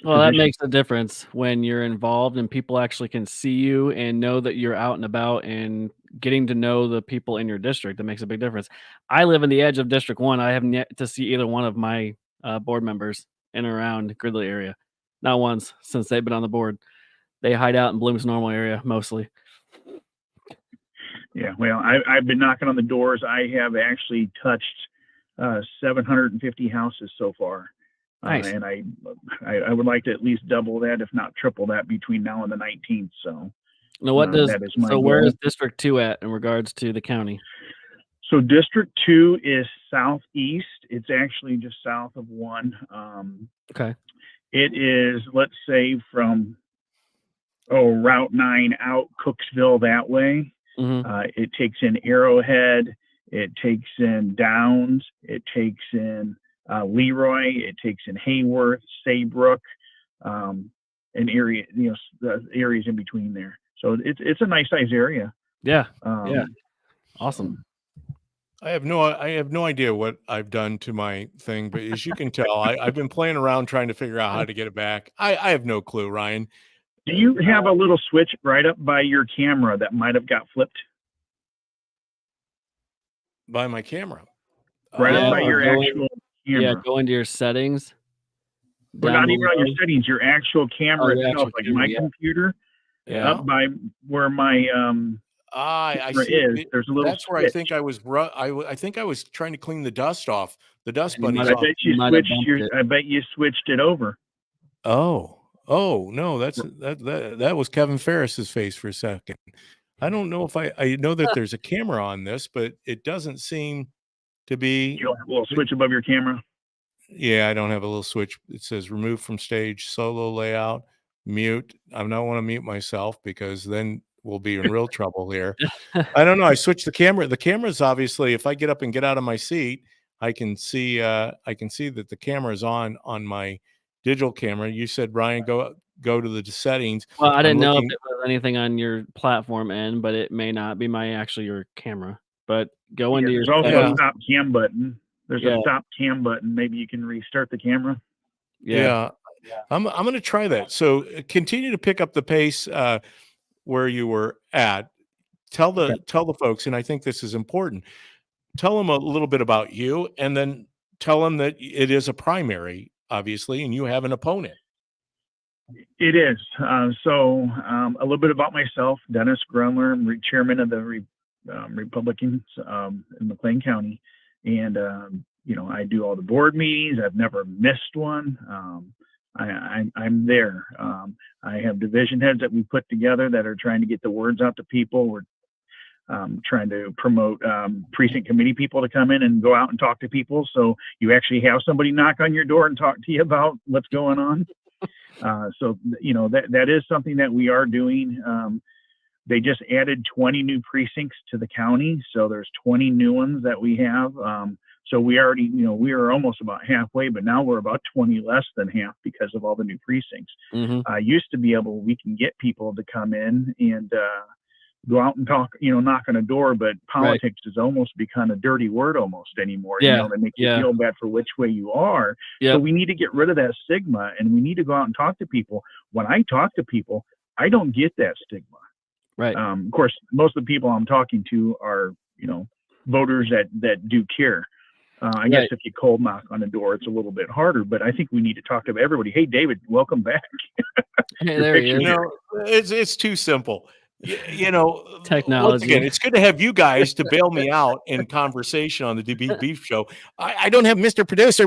[SPEAKER 2] Well, that
[SPEAKER 3] position.
[SPEAKER 2] makes a difference when you're involved and people actually can see you and know that you're out and about and getting to know the people in your district. That makes a big difference. I live in the edge of District 1. I haven't yet to see either one of my board members in and around Gridley area. Not once since they've been on the board. They hide out in Bloom's normal area mostly.
[SPEAKER 3] Yeah, well, I've been knocking on the doors. I have actually touched 750 houses so far.
[SPEAKER 2] Nice.
[SPEAKER 3] And I would like to at least double that, if not triple that, between now and the 19th. So
[SPEAKER 2] Now, what does
[SPEAKER 3] that is my
[SPEAKER 2] where
[SPEAKER 3] goal.
[SPEAKER 2] is District 2 at in regards to the county?
[SPEAKER 3] So District 2 is southeast. It's actually just south of 1.
[SPEAKER 2] Okay.
[SPEAKER 3] It is, let's say, from Route 9 out Cooksville that way.
[SPEAKER 2] Mm-hmm.
[SPEAKER 3] It takes in Arrowhead. It takes in Downs. It takes in Leroy. It takes in Hayworth, Saybrook, an area, the areas in between there. So it's a nice size area.
[SPEAKER 2] Yeah. Yeah. Awesome.
[SPEAKER 1] I have no idea what I've done to my thing, but as you can tell, I've been playing around trying to figure out how to get it back. I have no clue, Ryan.
[SPEAKER 3] Do you have a little switch right up by your camera that might have got flipped?
[SPEAKER 1] By my camera.
[SPEAKER 3] Right up by your actual camera.
[SPEAKER 2] Yeah, go into your settings.
[SPEAKER 3] But not even on your settings, your actual camera itself, like my computer.
[SPEAKER 1] Yeah.
[SPEAKER 3] Up by where my
[SPEAKER 1] I see.
[SPEAKER 3] there's a little
[SPEAKER 1] That's where
[SPEAKER 3] switch.
[SPEAKER 1] I think I was. I think I was trying to clean the dust off. The dust bunnies.
[SPEAKER 3] I bet you switched it over.
[SPEAKER 1] Oh no, that was Kevin Ferris's face for a second. I don't know if I know that there's a camera on this, but it doesn't seem to be.
[SPEAKER 3] You don't have a little switch above your camera?
[SPEAKER 1] Yeah, I don't have a little switch. It says remove from stage, solo layout, mute. I don't want to mute myself because then we'll be in real trouble here. I don't know. I switched the camera. The camera's obviously, if I get up and get out of my seat, I can see that the camera is on my digital camera. You said, Brian, go to the settings.
[SPEAKER 2] Well, I didn't know if it was anything on your platform end, but it may not be your camera. But go into your.
[SPEAKER 3] There's also a stop cam button. There's
[SPEAKER 2] a
[SPEAKER 3] stop cam button. Maybe you can restart the camera.
[SPEAKER 1] Yeah. I'm going to try that. So continue to pick up the pace where you were at. Tell the folks, and I think this is important. Tell them a little bit about you, and then tell them that it is a primary, obviously, and you have an opponent.
[SPEAKER 3] It is. So a little bit about myself, Dennis Grunler. I'm chairman of the Republicans in McLean County. And, I do all the board meetings. I've never missed one. I'm there. I have division heads that we put together that are trying to get the words out to people. We're trying to promote precinct committee people to come in and go out and talk to people. So you actually have somebody knock on your door and talk to you about what's going on. So, that is something that we are doing. They just added 20 new precincts to the county. So there's 20 new ones that we have. So we already, we are almost about halfway, but now we're about 20 less than half because of all the new precincts. Used to be we can get people to come in and go out and talk, knock on a door, but politics has almost become a dirty word almost anymore. They make you feel bad for which way you are. So we need to get rid of that stigma, and we need to go out and talk to people. When I talk to people, I don't get that stigma.
[SPEAKER 2] Right.
[SPEAKER 3] Of course, most of the people I'm talking to are, voters that do care. I guess if you cold knock on the door, it's a little bit harder, but I think we need to talk to everybody. Hey, David, welcome back.
[SPEAKER 2] Hey, there he is.
[SPEAKER 1] It's too simple.
[SPEAKER 2] Technology.
[SPEAKER 1] Once again, it's good to have you guys to bail me out in conversation on the DPB show. I don't have Mr. Producer.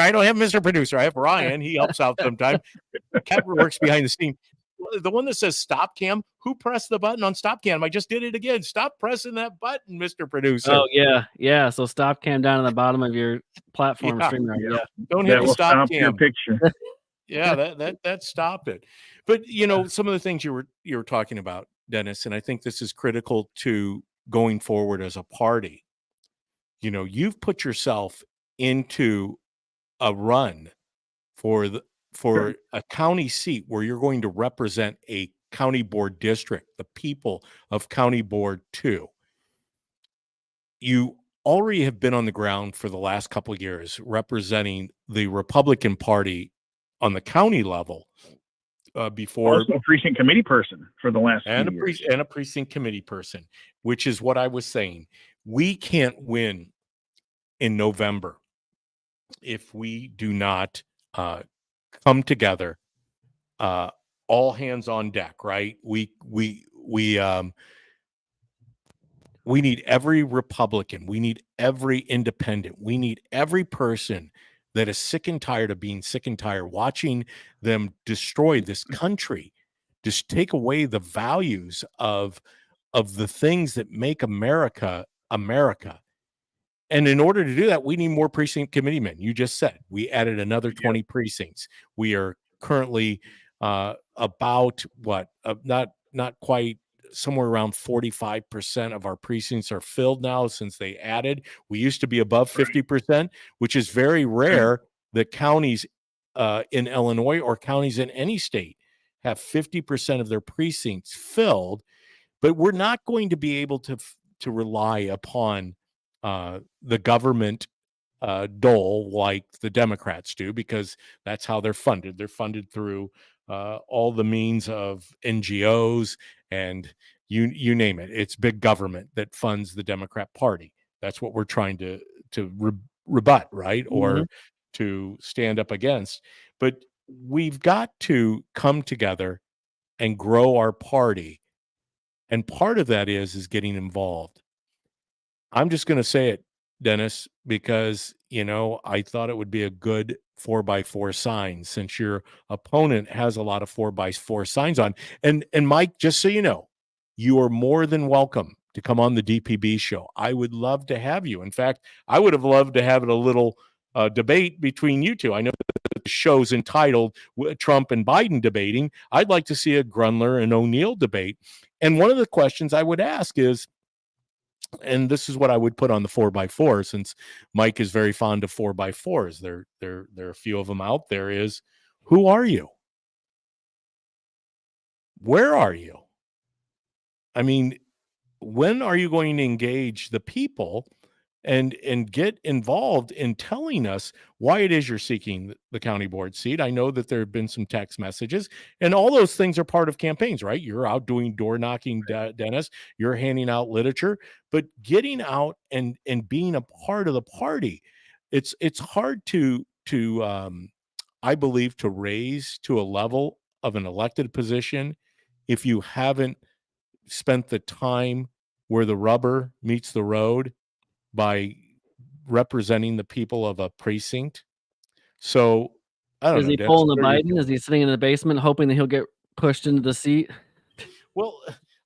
[SPEAKER 1] I don't have Mr. Producer. I have Ryan. He helps out sometimes. Kevin works behind the scene. The one that says stop cam, who pressed the button on stop cam? I just did it again. Stop pressing that button, Mr. Producer.
[SPEAKER 2] Oh, yeah. So stop cam down at the bottom of your platform streamer. Yeah.
[SPEAKER 1] Don't hit
[SPEAKER 3] the
[SPEAKER 1] stop cam.
[SPEAKER 3] Your picture.
[SPEAKER 1] Yeah, that stopped it. But some of the things you were talking about, Dennis, and I think this is critical to going forward as a party. You've put yourself into a run for a county seat where you're going to represent a county board district, the people of County Board 2. You already have been on the ground for the last couple of years representing the Republican Party on the county level. Before
[SPEAKER 3] also a precinct committee person for the last few years.
[SPEAKER 1] And a precinct committee person, which is what I was saying. We can't win in November if we do not come together, all hands on deck. Right? We need every Republican. We need every independent. We need every person that is sick and tired of being sick and tired, watching them destroy this country, just take away the values of the things that make America, America. And in order to do that, we need more precinct committeemen. You just said we added another 20 precincts. We are currently about not quite, somewhere around 45% of our precincts are filled now since they added. We used to be above 50%, which is very rare that counties in Illinois or counties in any state have 50% of their precincts filled. But we're not going to be able to rely upon the government dole like the Democrats do, because that's how they're funded. They're funded through all the means of NGOs and you name it. It's big government that funds the Democrat Party. That's what we're trying to rebut, right? Or to stand up against. But we've got to come together and grow our party. And part of that is getting involved. I'm just going to say it, Dennis, because, I thought it would be a good 4x4 sign, since your opponent has a lot of 4x4 signs on. And Mike, just so you know, you are more than welcome to come on the DPB show. I would love to have you. In fact, I would have loved to have it a little debate between you two. I know the show's entitled Trump and Biden debating. I'd like to see a Grunler and O'Neill debate. And one of the questions I would ask is, and this is what I would put on the 4x4, since Mike is very fond of 4x4s. There are a few of them out there. Is, who are you? Where are you? I mean, when are you going to engage the people and get involved in telling us why it is you're seeking the county board seat? I know that there have been some text messages, and all those things are part of campaigns, right? You're out doing door knocking, Dennis. You're handing out literature, but getting out and being a part of the party, it's hard to I believe, to raise to a level of an elected position if you haven't spent the time where the rubber meets the road by representing the people of a precinct. So I don't know.
[SPEAKER 2] Is he
[SPEAKER 1] Dennis,
[SPEAKER 2] pulling the
[SPEAKER 1] what are your
[SPEAKER 2] Biden? Is he sitting in the basement hoping that he'll get pushed into the seat?
[SPEAKER 1] Well,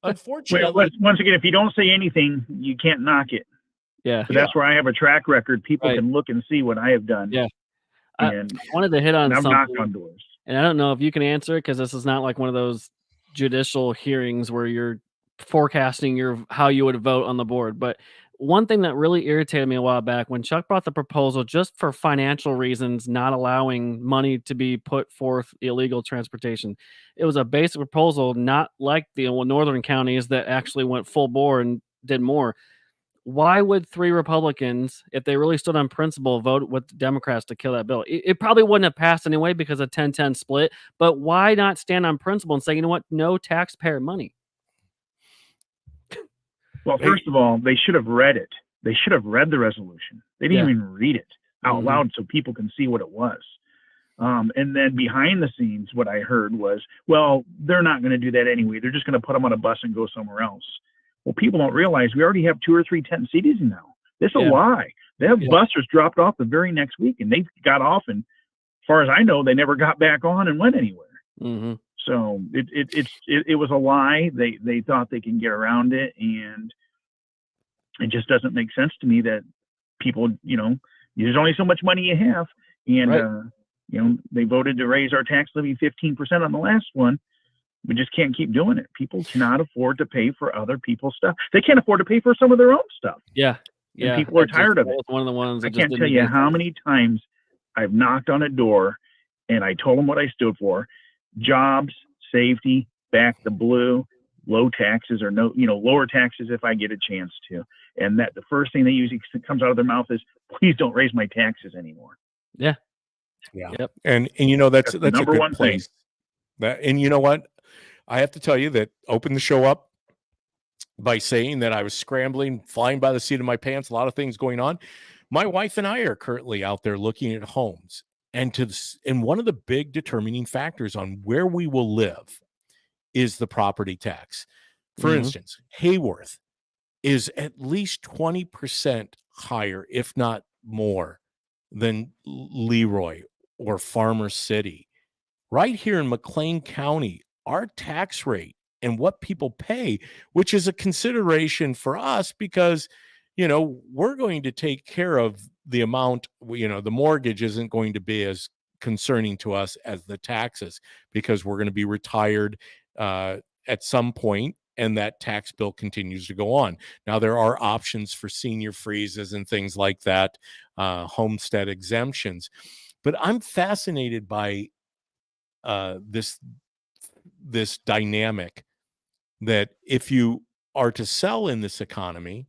[SPEAKER 3] Well,
[SPEAKER 1] unfortunately,
[SPEAKER 3] once again, if you don't say anything, you can't knock it.
[SPEAKER 2] Yeah.
[SPEAKER 3] So that's where I have a track record. People
[SPEAKER 2] Right.
[SPEAKER 3] can look and see what I have done.
[SPEAKER 2] Yeah. I
[SPEAKER 3] And
[SPEAKER 2] wanted to hit on
[SPEAKER 3] I've knocked
[SPEAKER 2] something,
[SPEAKER 3] on doors.
[SPEAKER 2] and I don't know if you can answer it, because this is not like one of those judicial hearings where you're forecasting how you would vote on the board. But one thing that really irritated me a while back when Chuck brought the proposal just for financial reasons, not allowing money to be put forth illegal transportation. It was a basic proposal, not like the northern counties that actually went full bore and did more. Why would 3 Republicans, if they really stood on principle, vote with the Democrats to kill that bill? It probably wouldn't have passed anyway because of 10-10 split, but why not stand on principle and say, you know what, no taxpayer money?
[SPEAKER 3] Well, first of all, they should have read it. They should have read the resolution. They didn't even read it out loud so people can see what it was. And then behind the scenes, what I heard was, well, they're not going to do that anyway. They're just going to put them on a bus and go somewhere else. Well, people don't realize we already have 2 or 3 tent cities now. This is a lie. They have busters dropped off the very next week, and they got off, and as far as I know, they never got back on and went anywhere. So it was a lie. They thought they can get around it, and it just doesn't make sense to me that people, there's only so much money you have, and they voted to raise our tax levy 15% on the last one. We just can't keep doing it. People cannot afford to pay for other people's stuff. They can't afford to pay for some of their own stuff.
[SPEAKER 2] Yeah.
[SPEAKER 3] And people are tired of it.
[SPEAKER 2] One of the ones
[SPEAKER 3] I can't tell you how many times I've knocked on a door and I told them what I stood for: jobs, safety, back the blue, low taxes, or lower taxes if I get a chance to. And that the first thing they usually comes out of their mouth is, please don't raise my taxes anymore.
[SPEAKER 1] Yeah. Yep. And that's a good place. And you know what? I have to tell you that opened the show up by saying that I was scrambling, flying by the seat of my pants, a lot of things going on. My wife and I are currently out there looking at homes. And one of the big determining factors on where we will live is the property tax. For instance, Hayworth is at least 20% higher, if not more, than Leroy or Farmer City. Right here in McLean County, our tax rate and what people pay, which is a consideration for us because, we're going to take care of the amount, the mortgage isn't going to be as concerning to us as the taxes because we're going to be retired at some point, and that tax bill continues to go on. Now, there are options for senior freezes and things like that, homestead exemptions. But I'm fascinated by this dynamic that if you are to sell in this economy,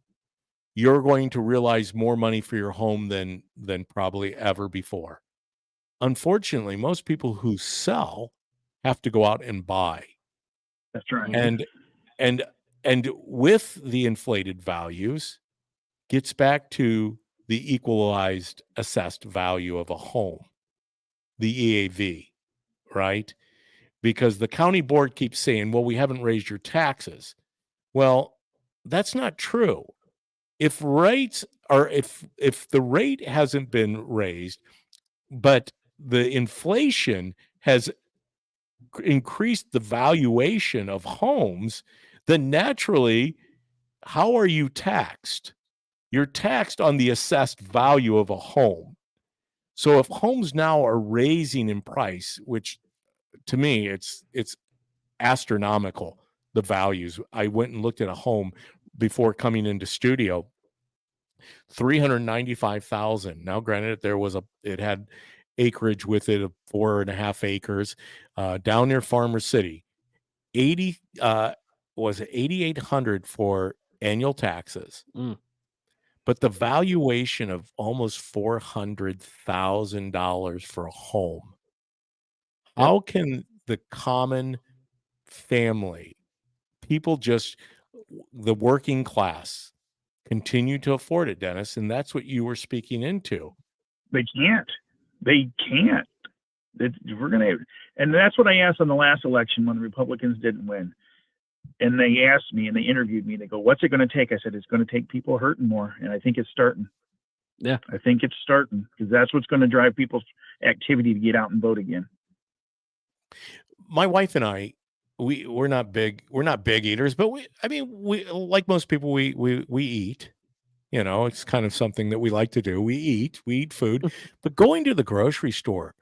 [SPEAKER 1] you're going to realize more money for your home than probably ever before. Unfortunately, most people who sell have to go out and buy.
[SPEAKER 3] That's right.
[SPEAKER 1] And with the inflated values, gets back to the equalized assessed value of a home, the EAV, right? Because the county board keeps saying, well, we haven't raised your taxes. Well, that's not true. If the rate hasn't been raised, but the inflation has increased the valuation of homes, then naturally, how are you taxed? You're taxed on the assessed value of a home. So if homes now are raising in price, which to me, it's astronomical, the values. I went and looked at a home before coming into studio, $395,000. Now, granted, it had acreage with it of 4.5 acres, down near Farmer City. Was it $8,800 for annual taxes? But the valuation of almost $400,000 for a home. How can the common family, the working class, continue to afford it, Dennis? And that's what you were speaking into.
[SPEAKER 3] They can't. And that's what I asked on the last election when the Republicans didn't win. And they asked me and they interviewed me. They go, what's it going to take? I said, it's going to take people hurting more. And I think it's starting.
[SPEAKER 2] Yeah.
[SPEAKER 3] I think it's starting because that's what's going to drive people's activity to get out and vote again.
[SPEAKER 1] My wife and I, we're not big eaters, but we like most people, we eat. It's kind of something that we like to do. We eat food, but going to the grocery store,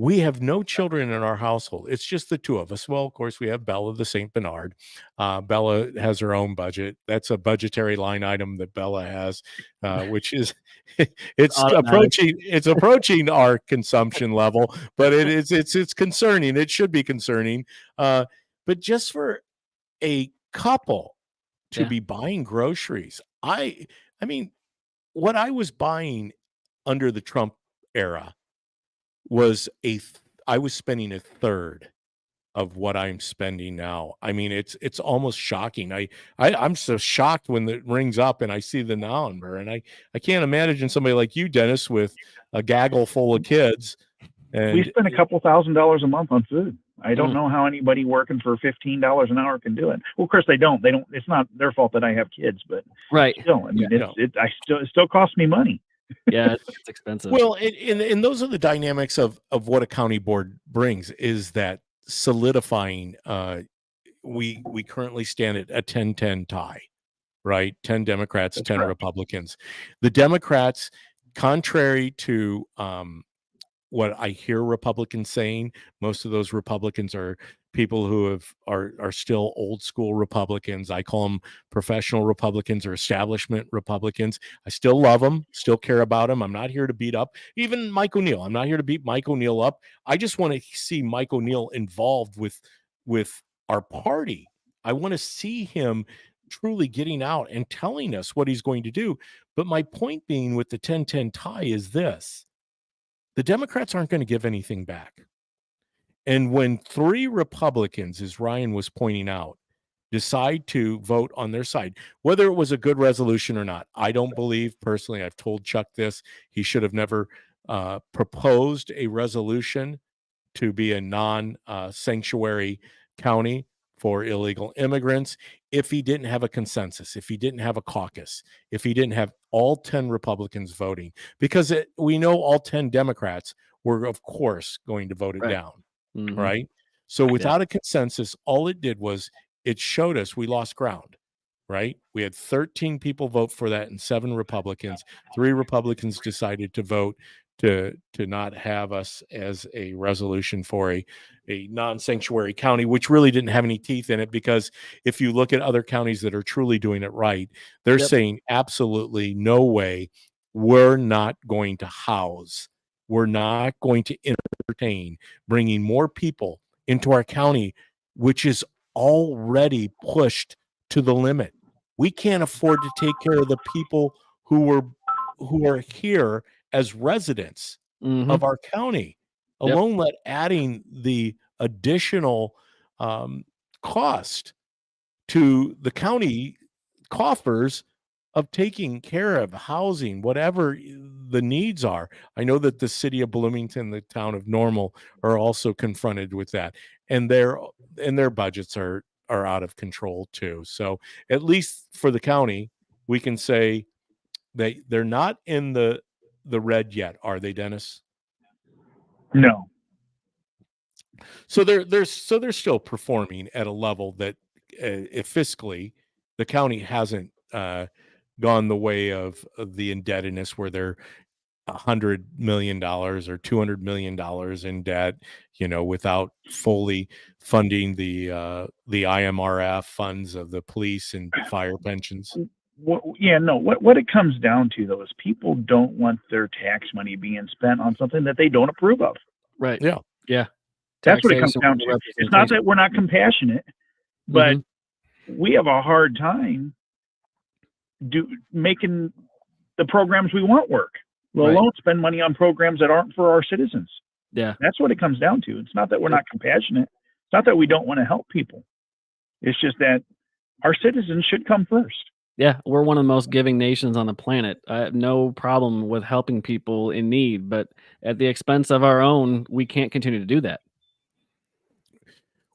[SPEAKER 1] We have no children in our household. It's just the two of us. Well, of course, we have Bella the Saint Bernard. Bella has her own budget. That's a budgetary line item that Bella has, which is it's
[SPEAKER 2] automatic.
[SPEAKER 1] approaching our consumption level, but it's concerning. It should be concerning. But just for a couple to
[SPEAKER 2] Yeah.
[SPEAKER 1] be buying groceries, I mean, what I was buying under the Trump era was I was spending a third of what I'm spending now. I mean, it's almost shocking. I'm so shocked when it rings up and I see the number, and I can't imagine somebody like you, Dennis, with a gaggle full of kids.
[SPEAKER 3] We
[SPEAKER 1] And
[SPEAKER 3] spend a couple $1,000s a month on food. I don't
[SPEAKER 2] Mm.
[SPEAKER 3] know how anybody working for $15 an hour can do it. Well, of course they don't. They don't. It's not their fault that I have kids, but
[SPEAKER 2] Right.
[SPEAKER 3] still, I mean,
[SPEAKER 1] Yeah.
[SPEAKER 3] it still costs me money.
[SPEAKER 2] Yeah, it's expensive.
[SPEAKER 1] well, and those are the dynamics of what a county board brings, is that solidifying. We currently stand at a 10-10 tie, right? 10 Democrats,
[SPEAKER 3] That's
[SPEAKER 1] 10
[SPEAKER 3] correct.
[SPEAKER 1] Republicans. The Democrats, contrary to what I hear Republicans saying, most of those Republicans are people who are still old school Republicans. I call them professional Republicans or establishment Republicans. I still love them, still care about them. I'm not here to beat up even Mike O'Neill. I'm not here to beat Mike O'Neill up. I just want to see Mike O'Neill involved with our party. I want to see him truly getting out and telling us what he's going to do. But my point being with the 10-10 tie is this: the Democrats aren't going to give anything back. And when 3 Republicans, as Ryan was pointing out, decide to vote on their side, whether it was a good resolution or not, I don't believe personally, I've told Chuck this, he should have never proposed a resolution to be a non-sanctuary county for illegal immigrants if he didn't have a consensus, if he didn't have a caucus, if he didn't have all 10 Republicans voting, because we know all 10 Democrats were, of course, going to vote it
[SPEAKER 2] Right.
[SPEAKER 1] down,
[SPEAKER 2] Mhm.
[SPEAKER 1] right? So without a consensus, all it did was it showed us we lost ground, right? We had 13 people vote for that and 7 Republicans. 3 Republicans decided to vote to not have us as a resolution for a non-sanctuary county, which really didn't have any teeth in it, because if you look at other counties that are truly doing it right, they're
[SPEAKER 2] Yep.
[SPEAKER 1] saying absolutely no way, we're not going to house, we're not going to entertain bringing more people into our county, which is already pushed to the limit. We can't afford to take care of the people who are here as residents
[SPEAKER 2] Mhm.
[SPEAKER 1] of our county,
[SPEAKER 2] Yep.
[SPEAKER 1] alone let adding the additional cost to the county coffers of taking care of housing, whatever the needs are. I know that the city of Bloomington, the town of Normal, are also confronted with that, and their budgets are out of control too. So at least for the county, we can say they're not in the red yet, are they, Dennis?
[SPEAKER 3] No.
[SPEAKER 1] So they're still performing at a level that if fiscally the county hasn't gone the way of the indebtedness where they're $100 million or $200 million in debt, without fully funding the IMRF funds of the police and fire pensions.
[SPEAKER 3] What it comes down to, though, is people don't want their tax money being spent on something that they don't approve of.
[SPEAKER 2] Right.
[SPEAKER 1] Yeah.
[SPEAKER 2] Yeah.
[SPEAKER 3] That's what it comes
[SPEAKER 2] Taxation
[SPEAKER 3] down
[SPEAKER 2] without
[SPEAKER 3] to. It's not that we're not compassionate, but
[SPEAKER 2] Mhm.
[SPEAKER 3] we have a hard time making the programs we want work. Let
[SPEAKER 2] Right.
[SPEAKER 3] alone spend money on programs that aren't for our citizens.
[SPEAKER 2] Yeah.
[SPEAKER 3] That's what it comes down to. It's not that we're not compassionate. It's not that we don't want to help people. It's just that our citizens should come first.
[SPEAKER 2] Yeah, we're one of the most giving nations on the planet. I have no problem with helping people in need, but at the expense of our own, we can't continue to do that.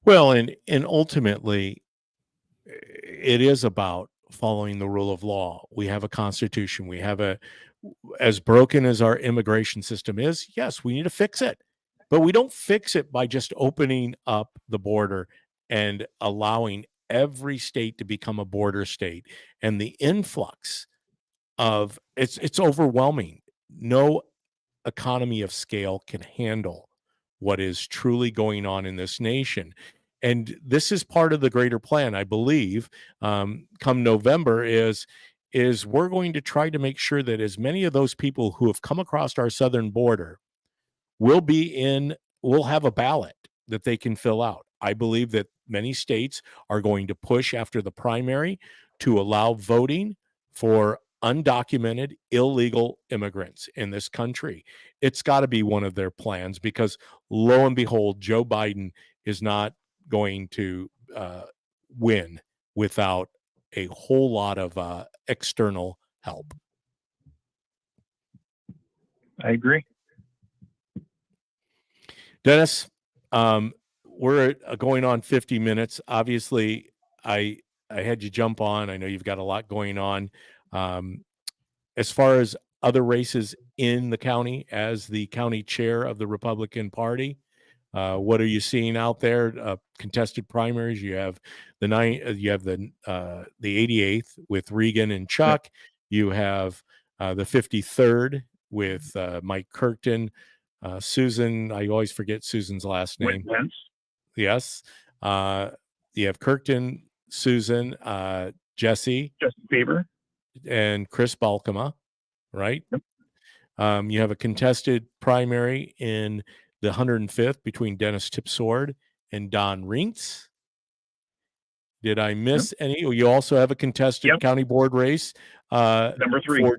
[SPEAKER 1] Well, and ultimately, it is about following the rule of law. We have a constitution. We have as broken as our immigration system is, yes, we need to fix it. But we don't fix it by just opening up the border and allowing every state to become a border state. And the influx of it's overwhelming. No economy of scale can handle what is truly going on in this nation. And this is part of the greater plan, I believe, come November is we're going to try to make sure that as many of those people who have come across our southern border will have a ballot that they can fill out. I believe that many states are going to push after the primary to allow voting for undocumented illegal immigrants in this country. It's got to be one of their plans because lo and behold, Joe Biden is not going to win without a whole lot of external help.
[SPEAKER 3] I agree.
[SPEAKER 1] Dennis, we're going on 50 minutes. Obviously, I had you jump on. I know you've got a lot going on. As far as other races in the county, as the county chair of the Republican Party, what are you seeing out there? Contested primaries. You have the 88th with Regan and Chuck. You have the 53rd with Mike Kirkton. Susan, I always forget Susan's last name.
[SPEAKER 3] Pence.
[SPEAKER 1] Yes. You have Kirkton, Susan, Jesse,
[SPEAKER 3] Justin Bieber,
[SPEAKER 1] and Chris Balkema, right?
[SPEAKER 3] Yep.
[SPEAKER 1] You have a contested primary in the 105th between Dennis Tipsword and Don Rinks. Did I miss any? You also have a contested county board race.
[SPEAKER 3] Number 3.
[SPEAKER 1] For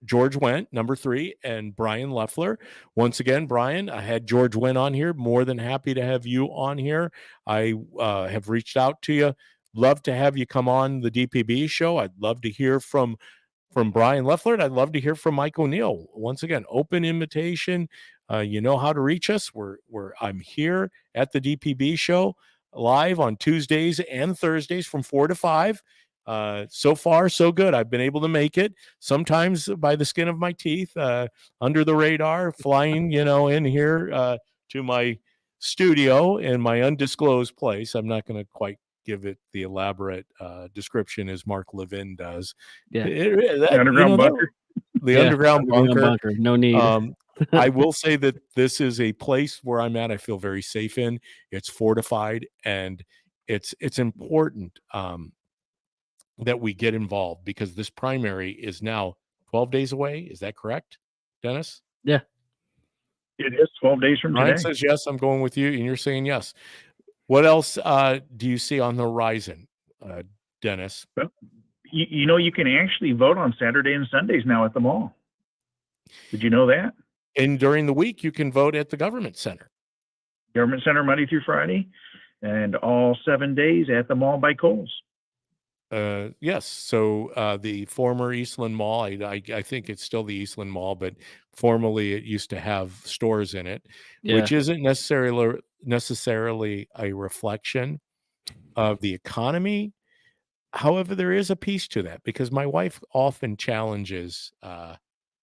[SPEAKER 1] George Wendt, number 3, and Brian Leffler. Once again, Brian, I had George Wendt on here. More than happy to have you on here. I have reached out to you. Love to have you come on the DPB show. I'd love to hear from Brian Leffler. And I'd love to hear from Mike O'Neill. Once again, open invitation. You know how to reach us. I'm here at the DPB show live on Tuesdays and Thursdays from 4 to 5. So far, so good. I've been able to make it, sometimes by the skin of my teeth, under the radar, flying, in here to my studio in my undisclosed place. I'm not going to quite give it the elaborate description as Mark Levin does.
[SPEAKER 3] Yeah. The underground bunker.
[SPEAKER 1] The underground bunker.
[SPEAKER 2] No need.
[SPEAKER 1] I will say that this is a place where I'm at. I feel very safe in. It's fortified, and it's important that we get involved because this primary is now 12 days away. Is that correct, Dennis?
[SPEAKER 2] Yeah.
[SPEAKER 3] It is 12 days from
[SPEAKER 1] Ryan
[SPEAKER 3] today.
[SPEAKER 1] says yes. I'm going with you, and you're saying yes. What else do you see on the horizon, Dennis?
[SPEAKER 3] Well, you can actually vote on Saturday and Sundays now at the mall. Did you know that?
[SPEAKER 1] And during the week, you can vote at the government center.
[SPEAKER 3] Government center Monday through Friday, and all 7 days at the mall by Kohl's.
[SPEAKER 1] Yes. So the former Eastland Mall, I think it's still the Eastland Mall, but formerly it used to have stores in it, which isn't necessarily a reflection of the economy. However, there is a piece to that because my wife often challenges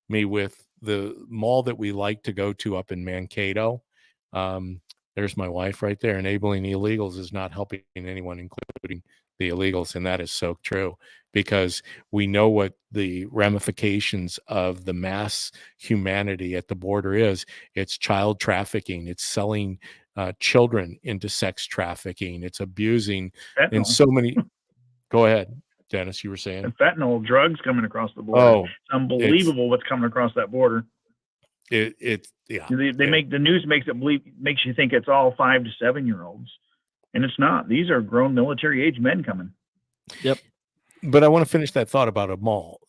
[SPEAKER 1] me with the mall that we like to go to up in Mankato. There's my wife right there. Enabling illegals is not helping anyone, including the illegals. And that is so true because we know what the ramifications of the mass humanity at the border is. It's child trafficking. It's selling children into sex trafficking. It's abusing and so many. Go ahead, Dennis, you were saying.
[SPEAKER 3] And fentanyl drugs coming across the border.
[SPEAKER 1] Oh,
[SPEAKER 3] it's unbelievable what's coming across that border.
[SPEAKER 1] They
[SPEAKER 3] make the news makes you think it's all 5 to 7 year olds, and it's not. These are grown military age men coming.
[SPEAKER 2] Yep.
[SPEAKER 1] But I want to finish that thought about a mall,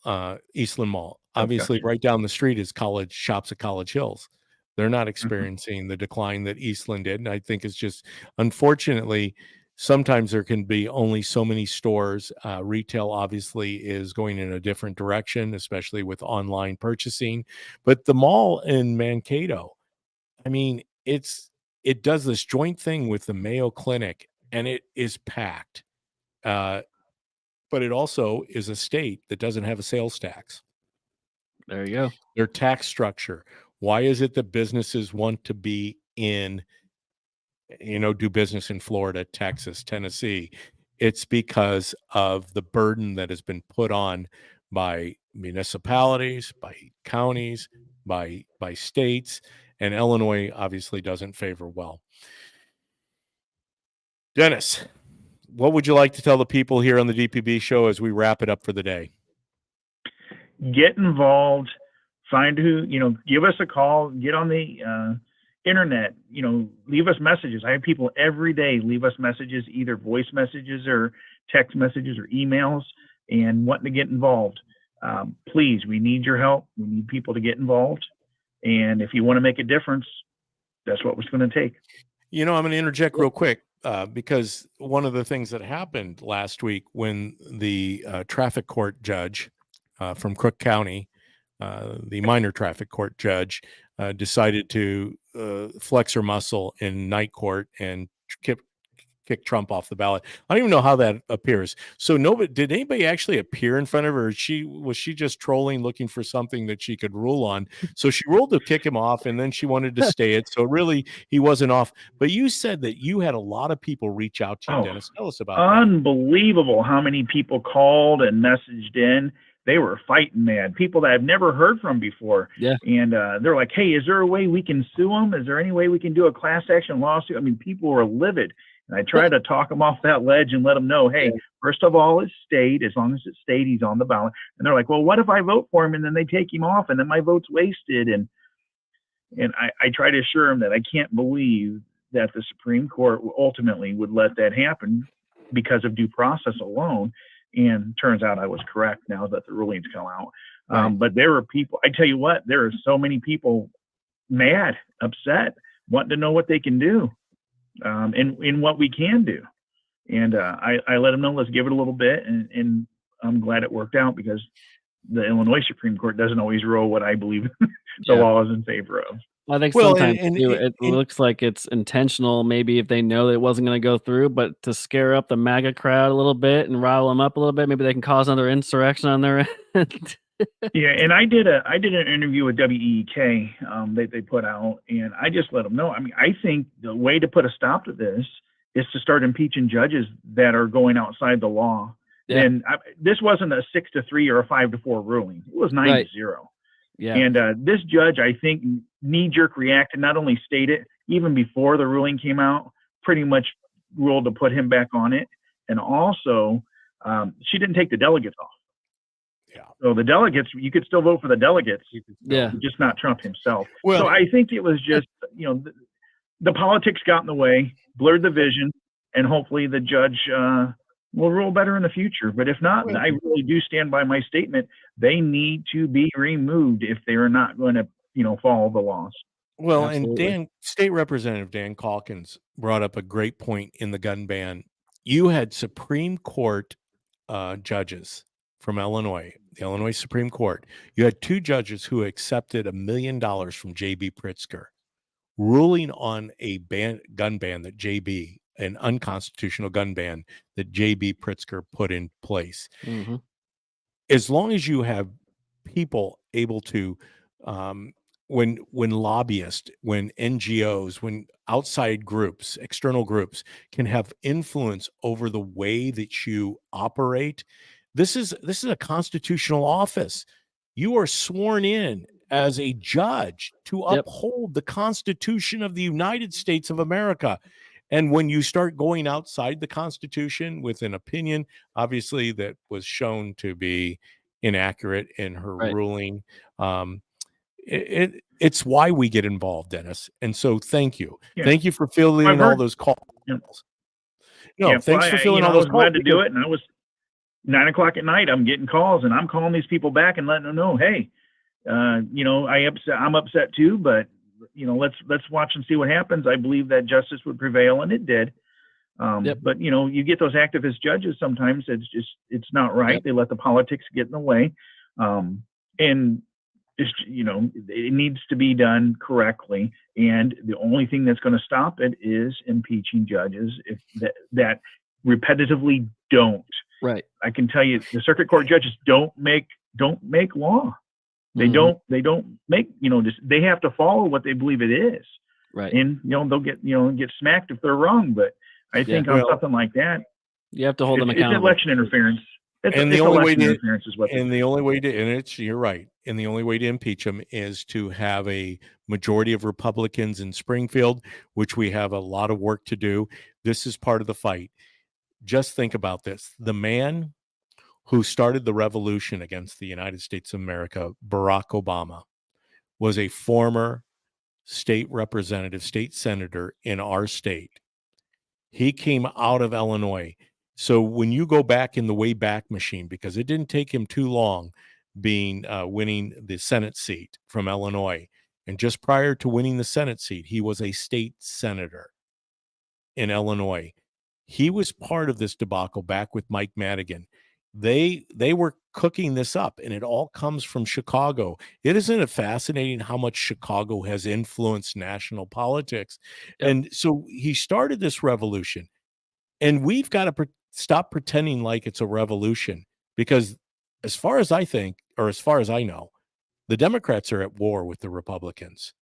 [SPEAKER 1] Eastland Mall. Obviously, right down the street is college shops at College Hills. They're not experiencing the decline that Eastland did, and I think it's just unfortunately. Sometimes there can be only so many stores. Retail obviously is going in a different direction, especially with online purchasing. But the mall in Mankato, I mean, it does this joint thing with the Mayo Clinic, and it is packed. But it also is a state that doesn't have a sales tax.
[SPEAKER 2] There you go.
[SPEAKER 1] Their tax structure. Why is it that businesses want to be in do business in Florida, Texas, Tennessee? It's because of the burden that has been put on by municipalities, by counties, by states. and Illinois obviously doesn't favor well. Dennis, what would you like to tell the people here on the DPB show as we wrap it up for the day?
[SPEAKER 3] Get involved, find who, give us a call, get on the internet, leave us messages. I have people every day leave us messages, either voice messages or text messages or emails, and wanting to get involved. Please, we need your help. We need people to get involved. And if you want to make a difference, that's what it's going to take.
[SPEAKER 1] I'm going to interject real quick because one of the things that happened last week when the traffic court judge from Crook County, the minor traffic court judge, decided to flex her muscle in night court and kick Trump off the ballot. I don't even know how that appears. So did anybody actually appear in front of her? Was she just trolling, looking for something that she could rule on? So she ruled to kick him off, and then she wanted to stay it. So really, he wasn't off. But you said that you had a lot of people reach out to you, Dennis. Tell us about that.
[SPEAKER 3] Unbelievable how many people called and messaged in. They were fighting mad. People that I've never heard from before.
[SPEAKER 2] Yeah.
[SPEAKER 3] And they're like, hey, is there a way we can sue them? Is there any way we can do a class action lawsuit? I mean, people were livid. And I tried to talk them off that ledge and let them know, hey, first of all, it's stayed. As long as it's stayed, he's on the ballot. And they're like, well, what if I vote for him and then they take him off and then my vote's wasted? And I try to assure them that I can't believe that the Supreme Court ultimately would let that happen because of due process alone. And turns out I was correct now that the rulings come out.
[SPEAKER 2] Right.
[SPEAKER 3] But there were people, I tell you what, there are so many people mad, upset, wanting to know what they can do. And what we can do. And I let them know, let's give it a little bit. And I'm glad it worked out because the Illinois Supreme Court doesn't always rule what I believe the law is in favor of.
[SPEAKER 2] I think sometimes it looks like it's intentional, maybe if they know that it wasn't going to go through, but to scare up the MAGA crowd a little bit and rile them up a little bit, maybe they can cause another insurrection on their end.
[SPEAKER 3] Yeah, and I did an interview with WEEK they put out, and I just let them know. I mean, I think the way to put a stop to this is to start impeaching judges that are going outside the law.
[SPEAKER 2] Yeah.
[SPEAKER 3] And this wasn't a 6-3 or a 5-4 ruling; it was 9-0.
[SPEAKER 2] Yeah.
[SPEAKER 3] And this judge, I think, knee-jerk reacted, not only state it even before the ruling came out, pretty much ruled to put him back on it, and also she didn't take the delegates off.
[SPEAKER 1] Yeah.
[SPEAKER 3] So the delegates, you could still vote for the delegates, just not Trump himself.
[SPEAKER 1] Well,
[SPEAKER 3] so I think it was just, the politics got in the way, blurred the vision, and hopefully the judge will rule better in the future. But if not, I really do stand by my statement. They need to be removed if they are not going to, follow the laws.
[SPEAKER 1] Well,
[SPEAKER 2] Absolutely.
[SPEAKER 1] and State Representative Dan Calkins brought up a great point in the gun ban. You had Supreme Court judges from Illinois, the Illinois Supreme Court. You had two judges who accepted $1 million from J.B. Pritzker, ruling on a gun ban that an unconstitutional gun ban that J.B. Pritzker put in place.
[SPEAKER 2] Mm-hmm.
[SPEAKER 1] As long as you have people able to, when lobbyists, when NGOs, when outside groups, external groups can have influence over the way that you operate, this is a constitutional office. You are sworn in as a judge to uphold the Constitution of the United States of America. And when you start going outside the Constitution with an opinion, obviously that was shown to be inaccurate in her ruling, it's why we get involved, Dennis. And so thank you. Yeah. Thank you for fielding all those calls.
[SPEAKER 3] Yeah.
[SPEAKER 1] No, thanks for filling all those calls.
[SPEAKER 3] I was glad to do it. And I was 9:00 at night, I'm getting calls and I'm calling these people back and letting them know, hey, I'm upset too, but let's watch and see what happens. I believe that justice would prevail, and it did. But you get those activist judges. Sometimes it's not right. Yep. They let the politics get in the way, and it needs to be done correctly. And the only thing that's going to stop it is impeaching judges if that repetitively don't.
[SPEAKER 2] Right.
[SPEAKER 3] I can tell you, the circuit court judges don't make law. They don't make, they have to follow what they believe it is.
[SPEAKER 2] Right.
[SPEAKER 3] And, they'll get smacked if they're wrong. But I think on something like that,
[SPEAKER 2] you have to hold them accountable.
[SPEAKER 3] It's election interference.
[SPEAKER 1] And the
[SPEAKER 3] It's
[SPEAKER 1] only way
[SPEAKER 3] election
[SPEAKER 1] to
[SPEAKER 3] interference is what
[SPEAKER 1] and the only way to and it's you're right. And the only way to impeach him is to have a majority of Republicans in Springfield, which we have a lot of work to do. This is part of the fight. Just think about this. The man who started the revolution against the United States of America, Barack Obama, was a former state representative, state senator in our state. He came out of Illinois. So when you go back in the Wayback Machine, because it didn't take him too long winning the Senate seat from Illinois. And just prior to winning the Senate seat, he was a state senator in Illinois. He was part of this debacle back with Mike Madigan. They were cooking this up, and it all comes from Chicago. Isn't it fascinating how much Chicago has influenced national politics?
[SPEAKER 2] Yep.
[SPEAKER 1] And so he started this revolution, and we've got to stop pretending like it's a revolution, because as far as I think, or as far as I know, the Democrats are at war with the Republicans.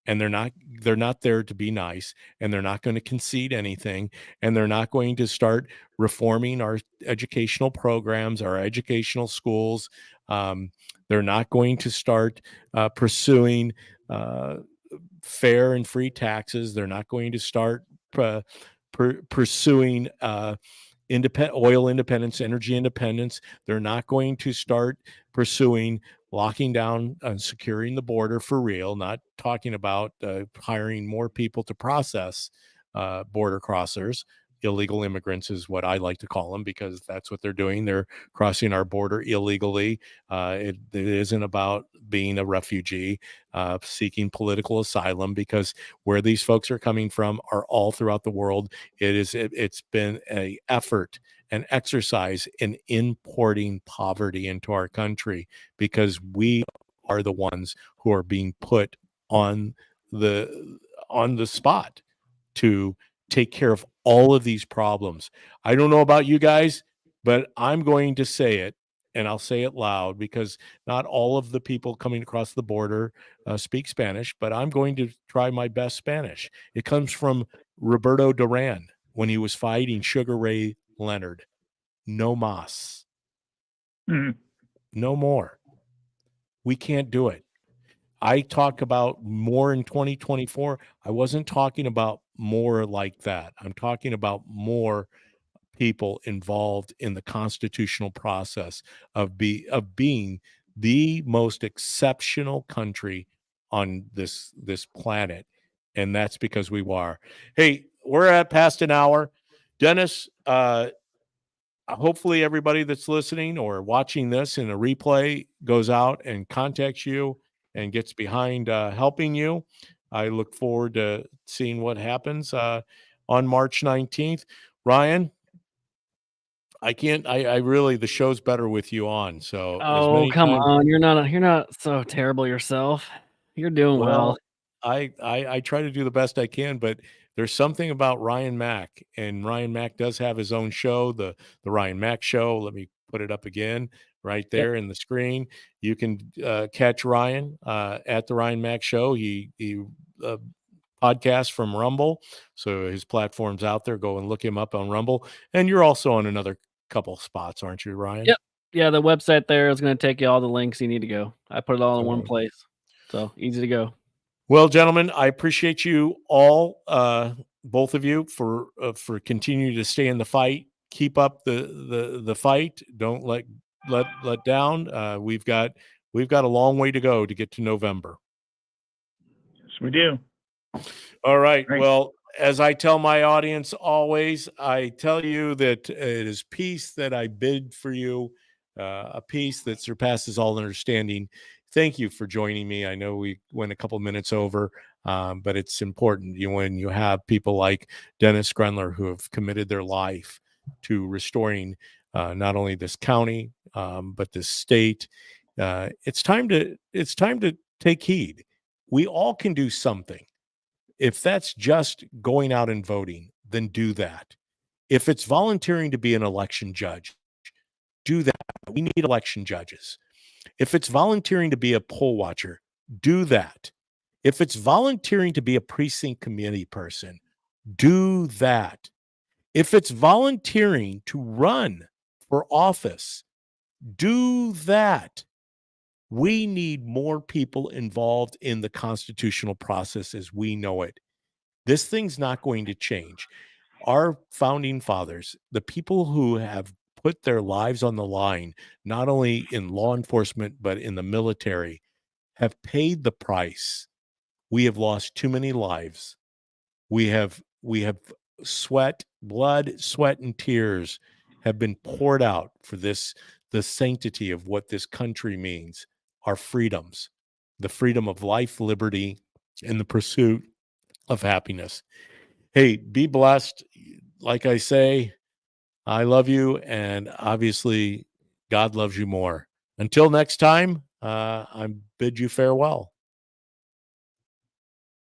[SPEAKER 1] And they're not there to be nice, and they're not going to concede anything, and they're not going to start reforming our educational programs, our educational schools. They're not going to start pursuing fair and free taxes. They're not going to start pursuing oil independence, energy independence. They're not going to start pursuing locking down and securing the border for real, not talking about hiring more people to process border crossers. Illegal immigrants is what I like to call them, because that's what they're doing. They're crossing our border illegally. It isn't about being a refugee seeking political asylum, because where these folks are coming from are all throughout the world. It's been an effort, an exercise in importing poverty into our country, because we are the ones who are being put on the spot to take care of all of these problems. I don't know about you guys, but I'm going to say it, and I'll say it loud, because not all of the people coming across the border speak Spanish, but I'm going to try my best Spanish. It comes from Roberto Duran when he was fighting Sugar Ray Leonard. No mas.
[SPEAKER 3] Mhm.
[SPEAKER 1] No more. We can't do it. I talk about more in 2024. I wasn't talking about more like that. I'm talking about more people involved in the constitutional process of being the most exceptional country on this planet, and that's because we are. Hey, we're at past an hour. Dennis, hopefully everybody that's listening or watching this in a replay goes out and contacts you and gets behind helping you. I look forward to seeing what happens on March 19th. Ryan, I really, the show's better with you on. So as
[SPEAKER 2] Oh,
[SPEAKER 1] many
[SPEAKER 2] come
[SPEAKER 1] times,
[SPEAKER 2] on. You're not so terrible yourself. You're doing well.
[SPEAKER 1] well, I try to do the best I can, but there's something about Ryan Mac, and Ryan Mac does have his own show, the Ryan Mac Show. Let me put it up again right
[SPEAKER 2] Yep.
[SPEAKER 1] there in the screen. You can catch Ryan at the Ryan Mac Show. He podcasts from Rumble, so his platform's out there. Go and look him up on Rumble, and you're also on another couple spots, aren't you, Ryan?
[SPEAKER 2] Yep. Yeah, the website there is going to take you all the links you need to go. I put it all in one
[SPEAKER 1] Oh.
[SPEAKER 2] place. So easy to go.
[SPEAKER 1] Well, gentlemen, I appreciate you all, both of you, for continuing to stay in the fight. Keep up the fight. Don't let down. We've got a long way to go to get to November.
[SPEAKER 3] Yes, we do.
[SPEAKER 1] All right.
[SPEAKER 3] Right.
[SPEAKER 1] Well, as I tell my audience always, I tell you that it is peace that I bid for you, a peace that surpasses all understanding. Thank you for joining me. I know we went a couple minutes over, but it's important when you have people like Dennis Grenler, who have committed their life to restoring not only this county, but this state. It's time to take heed. We all can do something. If that's just going out and voting, then do that. If it's volunteering to be an election judge, do that. We need election judges. If it's volunteering to be a poll watcher, do that. If it's volunteering to be a precinct committee person, do that. If it's volunteering to run for office. Do that. We need more people involved in the constitutional process as we know it. This thing's not going to change. Our founding fathers, the people who have put their lives on the line, not only in law enforcement, but in the military, have paid the price. We have lost too many lives. We have blood, sweat, and tears have been poured out for this, the sanctity of what this country means, our freedoms, the freedom of life, liberty, and the pursuit of happiness. Hey, be blessed. Like I say, I love you, and obviously God loves you more. Until next time, I bid you farewell.